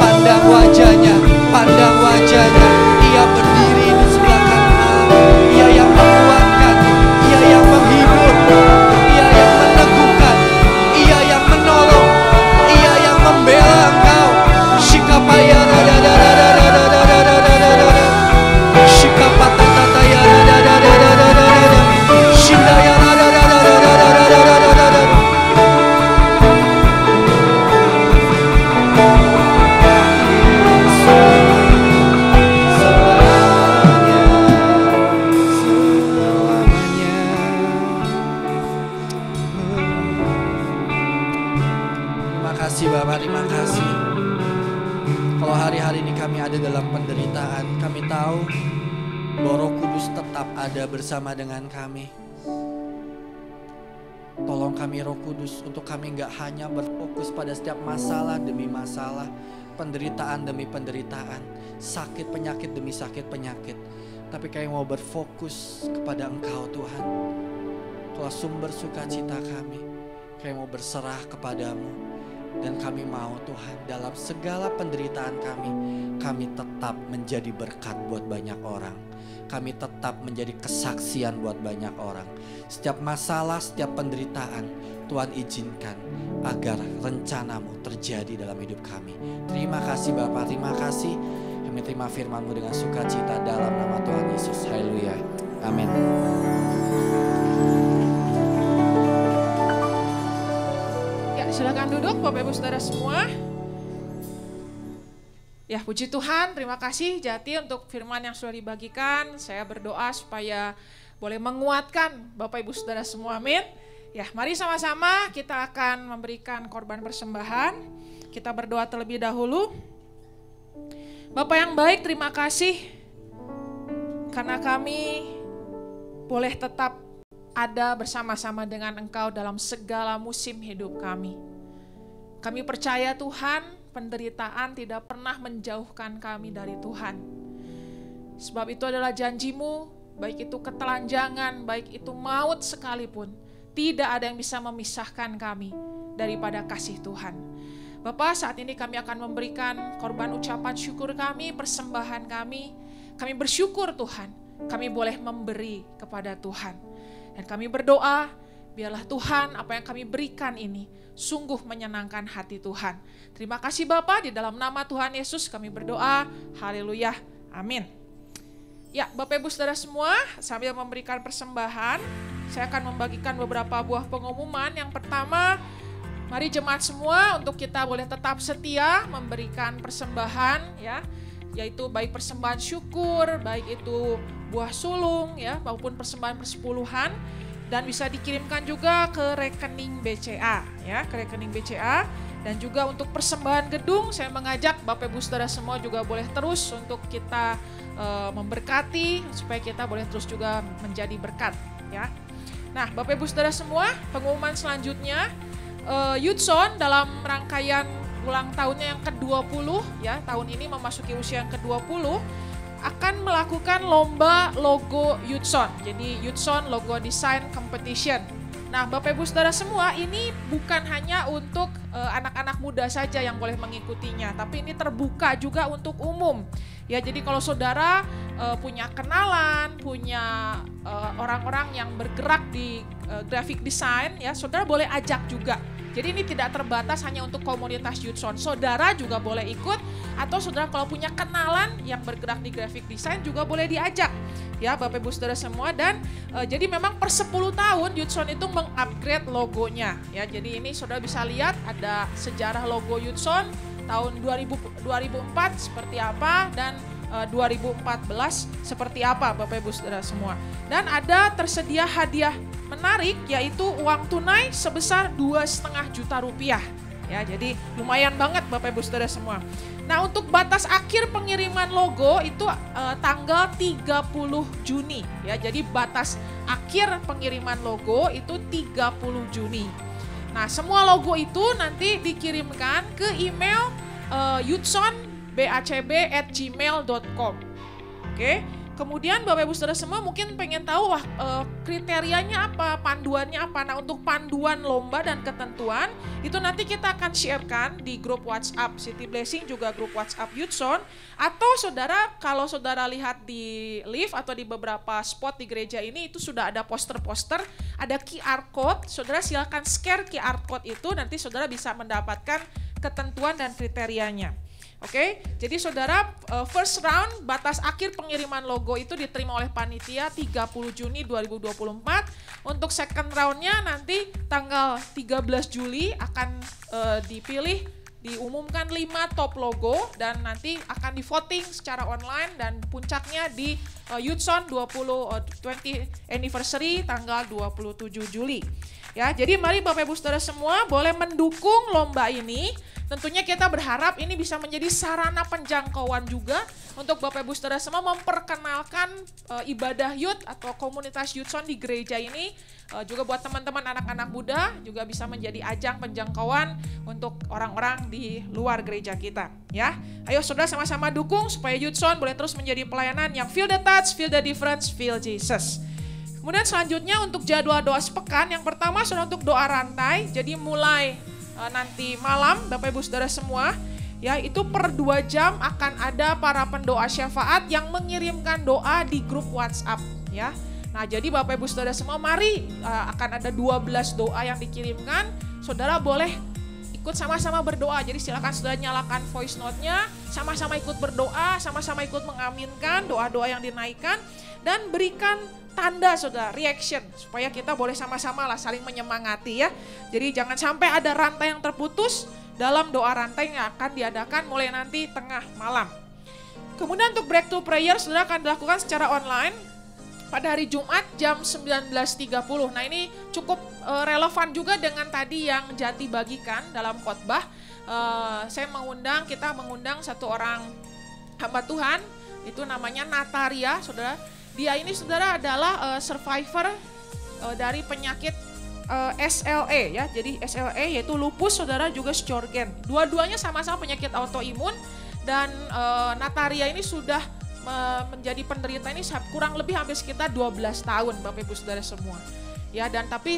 Pandang wajahnya, pandang wajahnya. Ia berdiri di sebelah kanan. Ia yang menguatkan, Ia yang menghibur, Ia yang meneguhkan, Ia yang menolong, Ia yang membela engkau. Shikapaya Shikapatataya Shindaya terima kasih. Kalau hari-hari ini kami ada dalam penderitaan, kami tahu bahwa Roh Kudus tetap ada bersama dengan kami. Tolong kami Roh Kudus untuk kami gak hanya berfokus pada setiap masalah demi masalah, penderitaan demi penderitaan, sakit penyakit demi sakit penyakit. Tapi kami mau berfokus kepada Engkau Tuhan. Kalau sumber sukacita kami mau berserah kepadamu. Dan kami mau Tuhan dalam segala penderitaan kami tetap menjadi berkat buat banyak orang. Kami tetap menjadi kesaksian buat banyak orang. Setiap masalah, setiap penderitaan, Tuhan izinkan agar rencanamu terjadi dalam hidup kami. Terima kasih Bapa, terima kasih. Kami terima firman-Mu dengan sukacita dalam nama Tuhan Yesus. Haleluya. Amin. Silakan duduk Bapak Ibu Saudara semua. Ya puji Tuhan, terima kasih Jati untuk firman yang sudah dibagikan. Saya berdoa supaya boleh menguatkan Bapak Ibu Saudara semua, amin. Ya mari sama-sama kita akan memberikan korban persembahan. Kita berdoa terlebih dahulu. Bapak yang baik, terima kasih karena kami boleh tetap ada bersama-sama dengan Engkau dalam segala musim hidup kami. Kami percaya Tuhan, penderitaan tidak pernah menjauhkan kami dari Tuhan. Sebab itu adalah janji-Mu, baik itu ketelanjangan, baik itu maut sekalipun, Tidak ada yang bisa memisahkan kami daripada kasih Tuhan. Bapak, saat ini kami akan memberikan korban ucapan syukur kami, persembahan kami. Kami bersyukur Tuhan, kami boleh memberi kepada Tuhan. Dan kami berdoa, biarlah Tuhan apa yang kami berikan ini sungguh menyenangkan hati Tuhan. Terima kasih Bapak, di dalam nama Tuhan Yesus kami berdoa. Haleluya, amin. Ya, Bapak Ibu Saudara semua, sambil memberikan persembahan, saya akan membagikan beberapa buah pengumuman. Yang pertama, mari jemaat semua untuk kita boleh tetap setia memberikan persembahan, ya, yaitu baik persembahan syukur, baik itu buah sulung, ya, maupun persembahan persepuluhan, dan bisa dikirimkan juga ke rekening BCA, ya, ke rekening BCA. Dan juga untuk persembahan gedung, saya mengajak Bapak Ibu Saudara semua juga boleh terus untuk kita memberkati, supaya kita boleh terus juga menjadi berkat, ya. Nah, Bapak Ibu Saudara semua, pengumuman selanjutnya, Youthzone dalam rangkaian ulang tahunnya yang ke-20, ya, tahun ini memasuki usia yang ke-20, akan melakukan lomba logo Youthzone. Jadi Youthzone Logo Design Competition. Nah, Bapak Ibu Saudara semua, ini bukan hanya untuk anak-anak muda saja yang boleh mengikutinya, tapi ini terbuka juga untuk umum. Ya, jadi kalau saudara punya kenalan, punya orang-orang yang bergerak di graphic design, ya, saudara boleh ajak juga. Jadi ini tidak terbatas hanya untuk komunitas Youthzone. Saudara juga boleh ikut, atau saudara kalau punya kenalan yang bergerak di graphic design juga boleh diajak. Ya, Bapak Ibu Saudara semua, dan jadi memang per 10 tahun Youthzone itu mengupgrade logonya. Ya, jadi ini saudara bisa lihat ada sejarah logo Youthzone tahun 2004 seperti apa, dan 2014 seperti apa Bapak Ibu Saudara semua. Dan ada tersedia hadiah menarik, yaitu uang tunai sebesar 2,5 juta rupiah. Ya, jadi lumayan banget Bapak Ibu Saudara semua. Nah, untuk batas akhir pengiriman logo itu tanggal 30 Juni. Ya, jadi batas akhir pengiriman logo itu 30 Juni. Nah, semua logo itu nanti dikirimkan ke email youthzonebacb@gmail.com. Oke. Kemudian Bapak Ibu Saudara semua mungkin pengen tahu kriterianya apa, panduannya apa. Nah, untuk panduan lomba dan ketentuan itu nanti kita akan sharekan di grup WhatsApp City Blessing, juga grup WhatsApp Youthzone. Atau saudara, kalau saudara lihat di lift atau di beberapa spot di gereja ini, itu sudah ada poster-poster, ada QR code. Saudara silakan share QR code itu, nanti saudara bisa mendapatkan ketentuan dan kriterianya. Oke, jadi saudara, first round batas akhir pengiriman logo itu diterima oleh panitia 30 Juni 2024. Untuk second roundnya nanti tanggal 13 Juli akan diumumkan 5 top logo, dan nanti akan di voting secara online, dan puncaknya di Youthzone 20 anniversary tanggal 27 Juli. Ya, jadi mari Bapak Ibu Saudara semua boleh mendukung lomba ini. Tentunya kita berharap ini bisa menjadi sarana penjangkauan juga untuk Bapak Ibu Saudara semua memperkenalkan ibadah youth atau komunitas Youthzone di gereja ini, juga buat teman-teman anak-anak muda juga bisa menjadi ajang penjangkauan untuk orang-orang di luar gereja kita, ya. Ayo saudara sama-sama dukung supaya Youthzone boleh terus menjadi pelayanan yang feel the touch, feel the difference, feel Jesus. Kemudian selanjutnya untuk jadwal doa sepekan, yang pertama saudara untuk doa rantai, jadi mulai nanti malam Bapak Ibu Saudara semua, ya, itu per 2 jam akan ada para pendoa syafaat yang mengirimkan doa di grup WhatsApp, ya. Nah, jadi Bapak Ibu Saudara semua, mari akan ada 12 doa yang dikirimkan. Saudara boleh ikut sama-sama berdoa. Jadi silakan saudara nyalakan voice note-nya, sama-sama ikut berdoa, sama-sama ikut mengaminkan doa-doa yang dinaikkan, dan berikan tanda saudara, reaction, supaya kita boleh sama-sama lah saling menyemangati, ya. Jadi jangan sampai ada rantai yang terputus dalam doa rantai yang akan diadakan mulai nanti tengah malam. Kemudian untuk breakthrough prayer saudara akan dilakukan secara online pada hari Jumat jam 19.30. Nah, ini cukup relevan juga dengan tadi yang Jati bagikan dalam khotbah. Kita mengundang satu orang hamba Tuhan, itu namanya Nataria, saudara. Dia ini saudara adalah survivor dari penyakit SLE, ya. Jadi SLE yaitu lupus, saudara, juga Sjögren. Dua-duanya sama-sama penyakit autoimun, dan Nataria ini sudah menjadi penderita ini kurang lebih hampir sekitar 12 tahun Bapak Ibu Saudara semua. Ya, dan tapi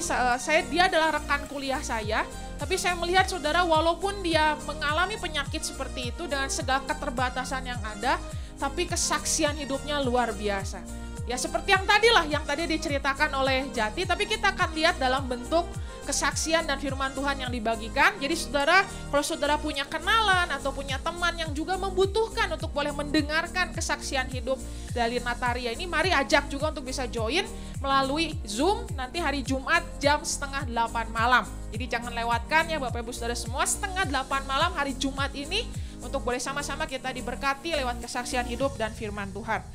dia adalah rekan kuliah saya, tapi saya melihat saudara walaupun dia mengalami penyakit seperti itu dengan segala keterbatasan yang ada, tapi kesaksian hidupnya luar biasa. Ya seperti yang tadi diceritakan oleh Jati, tapi kita akan lihat dalam bentuk kesaksian dan firman Tuhan yang dibagikan. Jadi saudara, kalau saudara punya kenalan atau punya teman yang juga membutuhkan untuk boleh mendengarkan kesaksian hidup dari Nataria ini, mari ajak juga untuk bisa join melalui Zoom nanti hari Jumat jam 7:30 malam. Jadi jangan lewatkan ya Bapak Ibu Saudara semua, 7:30 malam hari Jumat ini untuk boleh sama-sama kita diberkati lewat kesaksian hidup dan firman Tuhan.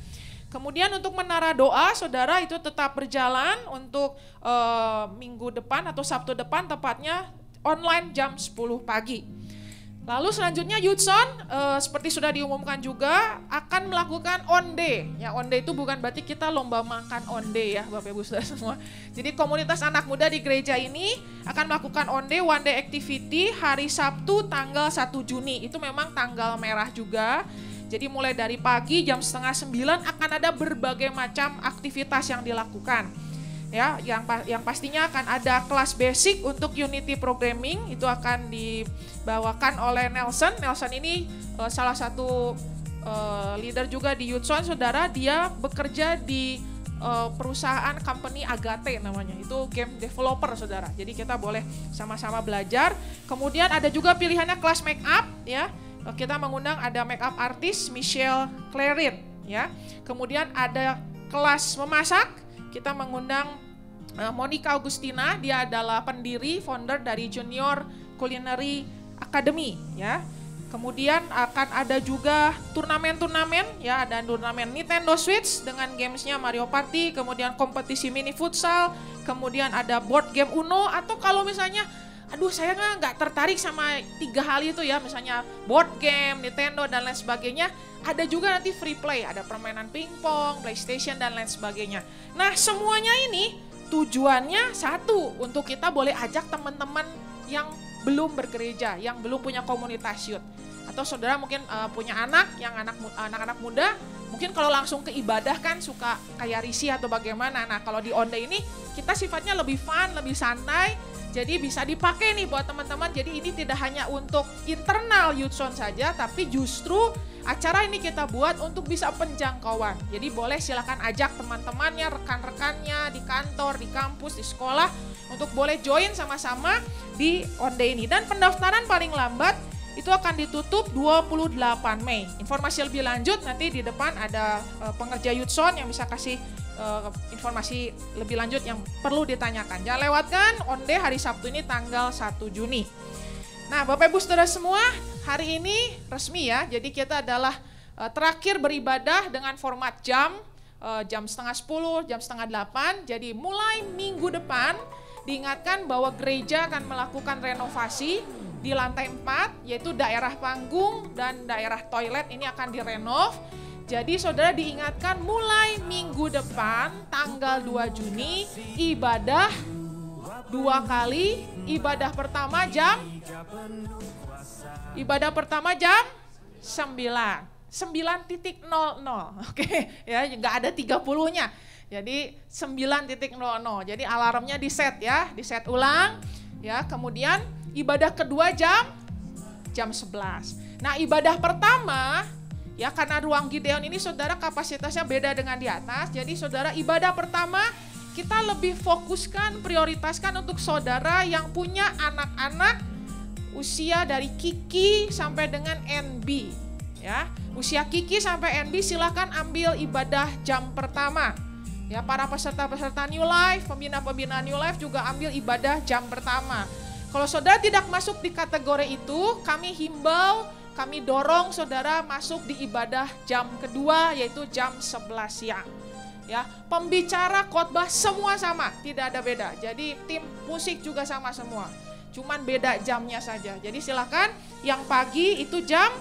Kemudian untuk menara doa, saudara itu tetap berjalan untuk minggu depan atau Sabtu depan, tepatnya online jam 10 pagi. Lalu selanjutnya Youthson, seperti sudah diumumkan juga, akan melakukan onde. Ya, onde itu bukan berarti kita lomba makan onde ya Bapak Ibu Saudara semua. Jadi komunitas anak muda di gereja ini akan melakukan onde, one day activity hari Sabtu tanggal 1 Juni. Itu memang tanggal merah juga. Jadi mulai dari pagi jam 8:30 akan ada berbagai macam aktivitas yang dilakukan. Ya, yang pastinya akan ada kelas basic untuk Unity Programming, itu akan dibawakan oleh Nelson. Nelson ini salah satu leader juga di Youthson, saudara. Dia bekerja di perusahaan company Agate namanya, itu game developer saudara. Jadi kita boleh sama-sama belajar. Kemudian ada juga pilihannya kelas make up ya. Kita mengundang ada makeup artist Michelle Claret ya. Kemudian ada kelas memasak, kita mengundang Monica Augustina, dia adalah pendiri founder dari Junior Culinary Academy ya. Kemudian akan ada juga turnamen-turnamen ya, ada turnamen Nintendo Switch dengan gamesnya Mario Party, kemudian kompetisi mini futsal, kemudian ada board game Uno, atau kalau misalnya aduh saya nggak tertarik sama 3 hal itu ya, misalnya board game, Nintendo dan lain sebagainya, ada juga nanti free play, ada permainan pingpong, PlayStation dan lain sebagainya. Nah semuanya ini tujuannya satu, untuk kita boleh ajak teman-teman yang belum bergereja, yang belum punya komunitas youth. Atau saudara mungkin punya anak, yang anak-anak muda, mungkin kalau langsung ke ibadah kan suka kayak risih atau bagaimana. Nah kalau di onde ini kita sifatnya lebih fun, lebih santai. Jadi bisa dipakai nih buat teman-teman. Jadi ini tidak hanya untuk internal Youthson saja, tapi justru acara ini kita buat untuk bisa penjangkauan. Jadi boleh silakan ajak teman-temannya, rekan-rekannya di kantor, di kampus, di sekolah untuk boleh join sama-sama di onde ini. Dan pendaftaran paling lambat itu akan ditutup 28 Mei. Informasi lebih lanjut nanti di depan ada pengerja Youthson yang bisa kasih informasi lebih lanjut yang perlu ditanyakan. Jangan lewatkan onde hari Sabtu ini tanggal 1 Juni. Nah Bapak Ibu Saudara semua, hari ini resmi ya, jadi kita adalah terakhir beribadah dengan format jam 9:30, jam 7:30. Jadi mulai minggu depan diingatkan bahwa gereja akan melakukan renovasi di lantai 4, yaitu daerah panggung dan daerah toilet ini akan direnov. Jadi saudara diingatkan mulai minggu depan tanggal 2 Juni ibadah 2 kali. Ibadah pertama jam 9. 9:00. Oke, ya nggak ada 30-nya. Jadi 9:00. Jadi alarmnya di set ya, di set ulang ya. Kemudian ibadah kedua jam 11. Nah, ibadah pertama ya, karena ruang Gideon ini saudara kapasitasnya beda dengan di atas. Jadi saudara ibadah pertama kita lebih fokuskan, prioritaskan untuk saudara yang punya anak-anak usia dari Kiki sampai dengan NB ya. Usia Kiki sampai NB silakan ambil ibadah jam pertama. Ya, para peserta-peserta New Life, pembina-pembina New Life juga ambil ibadah jam pertama. Kalau saudara tidak masuk di kategori itu, kami himbau, kami dorong saudara masuk di ibadah jam kedua, yaitu jam 11 siang. Ya, pembicara, khotbah semua sama, tidak ada beda. Jadi tim musik juga sama semua, cuman beda jamnya saja. Jadi silakan yang pagi itu jam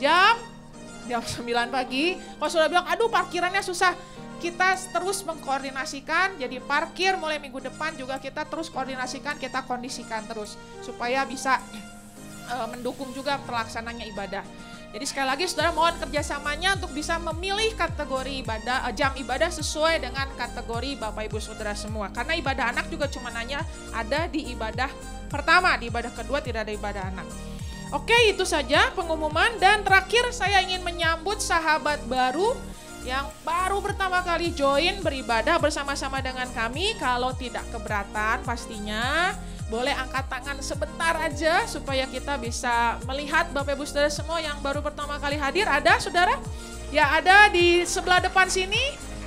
9 pagi. Kalau sudah bilang, aduh parkirannya susah, kita terus mengkoordinasikan. Jadi parkir mulai minggu depan juga kita terus koordinasikan, kita kondisikan terus supaya bisa mendukung juga terlaksananya ibadah. Jadi sekali lagi saudara mohon kerjasamanya untuk bisa memilih kategori ibadah, jam ibadah sesuai dengan kategori Bapak Ibu Saudara semua. Karena ibadah anak juga cuma hanya ada di ibadah pertama, di ibadah kedua tidak ada ibadah anak. Oke, itu saja pengumuman. Dan terakhir saya ingin menyambut sahabat baru yang baru pertama kali join beribadah bersama-sama dengan kami. Kalau tidak keberatan pastinya boleh angkat tangan sebentar aja supaya kita bisa melihat Bapak Ibu Saudara semua yang baru pertama kali hadir. Ada saudara? Ya, ada di sebelah depan sini.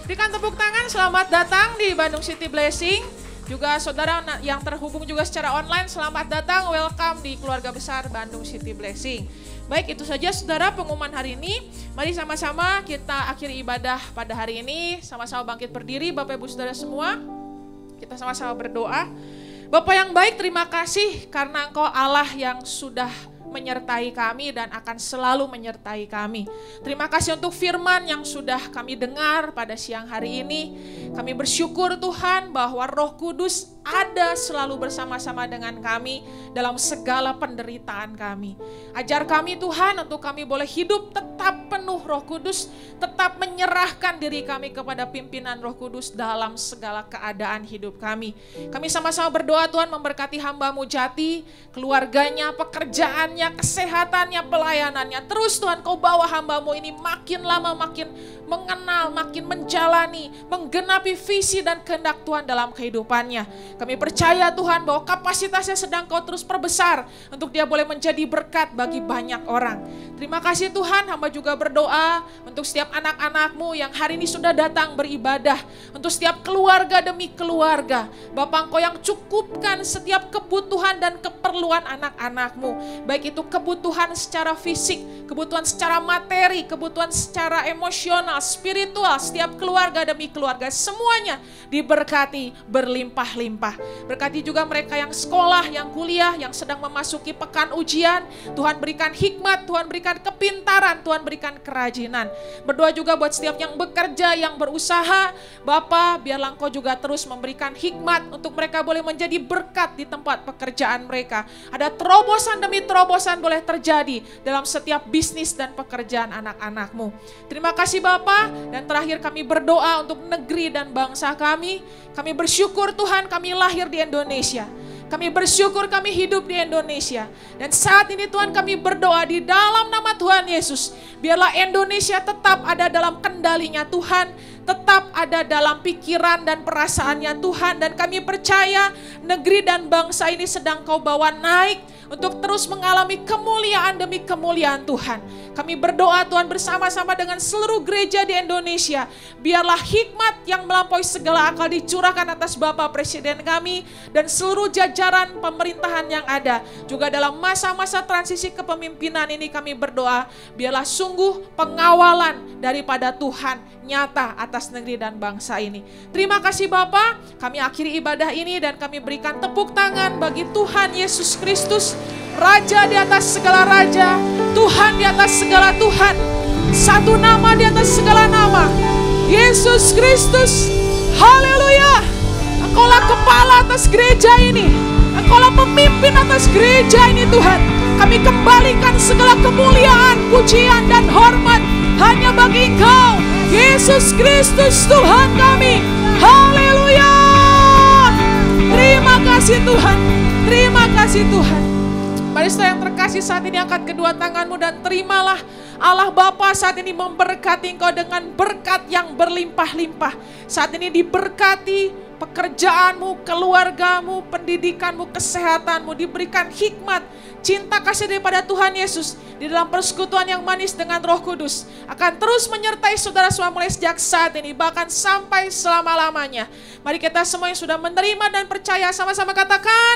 Berikan tepuk tangan, selamat datang di Bandung City Blessing. Juga saudara yang terhubung juga secara online, selamat datang, welcome di keluarga besar Bandung City Blessing. Baik, itu saja saudara pengumuman hari ini. Mari sama-sama kita akhiri ibadah pada hari ini. Sama-sama bangkit berdiri Bapak Ibu Saudara semua. Kita sama-sama berdoa. Bapak yang baik, terima kasih karena Engkau Allah yang sudah menyertai kami dan akan selalu menyertai kami. Terima kasih untuk firman yang sudah kami dengar pada siang hari ini. Kami bersyukur Tuhan bahwa Roh Kudus ada selalu bersama-sama dengan kami dalam segala penderitaan kami. Ajar kami Tuhan untuk kami boleh hidup tetap penuh Roh Kudus, tetap menyerahkan diri kami kepada pimpinan Roh Kudus dalam segala keadaan hidup kami. Kami sama-sama berdoa Tuhan memberkati hamba-Mu Jati, keluarganya, pekerjaannya, kesehatannya, pelayanannya. Terus Tuhan Kau bawa hamba-Mu ini makin lama makin mengenal, makin menjalani, menggenapi visi dan kehendak Tuhan dalam kehidupannya. Kami percaya Tuhan bahwa kapasitasnya sedang Kau terus perbesar untuk dia boleh menjadi berkat bagi banyak orang. Terima kasih Tuhan, hamba juga berdoa untuk setiap anak-anak-Mu yang hari ini sudah datang beribadah. Untuk setiap keluarga demi keluarga. Bapa Engkau yang cukupkan setiap kebutuhan dan keperluan anak-anak-Mu. Baik itu kebutuhan secara fisik, kebutuhan secara materi, kebutuhan secara emosional, spiritual. Setiap keluarga demi keluarga semuanya diberkati berlimpah-limpah. Berkati juga mereka yang sekolah, yang kuliah, yang sedang memasuki pekan ujian. Tuhan berikan hikmat, Tuhan berikan kepintaran, Tuhan berikan kerajinan. Berdoa juga buat setiap yang bekerja, yang berusaha. Bapa, biarlah Engkau juga terus memberikan hikmat untuk mereka boleh menjadi berkat di tempat pekerjaan mereka. Ada terobosan demi terobosan boleh terjadi dalam setiap bisnis dan pekerjaan anak-anak-Mu. Terima kasih Bapa, dan terakhir kami berdoa untuk negeri dan bangsa kami. Kami bersyukur Tuhan kami lahir di Indonesia. Kami bersyukur kami hidup di Indonesia. Dan saat ini Tuhan kami berdoa di dalam nama Tuhan Yesus. Biarlah Indonesia tetap ada dalam kendalinya Tuhan. Tetap ada dalam pikiran dan perasaannya Tuhan. Dan kami percaya negeri dan bangsa ini sedang Kau bawa naik untuk terus mengalami kemuliaan demi kemuliaan Tuhan. Kami berdoa Tuhan bersama-sama dengan seluruh gereja di Indonesia. Biarlah hikmat yang melampaui segala akal dicurahkan atas Bapak Presiden kami dan seluruh jajaran pemerintahan yang ada. Juga dalam masa-masa transisi kepemimpinan ini kami berdoa, biarlah sungguh pengawalan daripada Tuhan nyata atas negeri dan bangsa ini. Terima kasih Bapak, kami akhiri ibadah ini dan kami berikan tepuk tangan bagi Tuhan Yesus Kristus, Raja di atas segala raja, Tuhan di atas segala Tuhan, satu nama di atas segala nama, Yesus Kristus. Haleluya. Engkaulah kepala atas gereja ini, Engkaulah pemimpin atas gereja ini Tuhan. Kami kembalikan segala kemuliaan, pujian dan hormat hanya bagi Engkau, Yesus Kristus Tuhan kami. Haleluya. Terima kasih Tuhan, terima kasih Tuhan. Mari saudara yang terkasih, saat ini angkat kedua tanganmu dan terimalah Allah Bapa saat ini memberkati engkau dengan berkat yang berlimpah-limpah. Saat ini diberkati pekerjaanmu, keluargamu, pendidikanmu, kesehatanmu, diberikan hikmat, cinta kasih daripada Tuhan Yesus di dalam persekutuan yang manis dengan Roh Kudus akan terus menyertai saudara semua mulai sejak saat ini bahkan sampai selama-lamanya. Mari kita semua yang sudah menerima dan percaya sama-sama katakan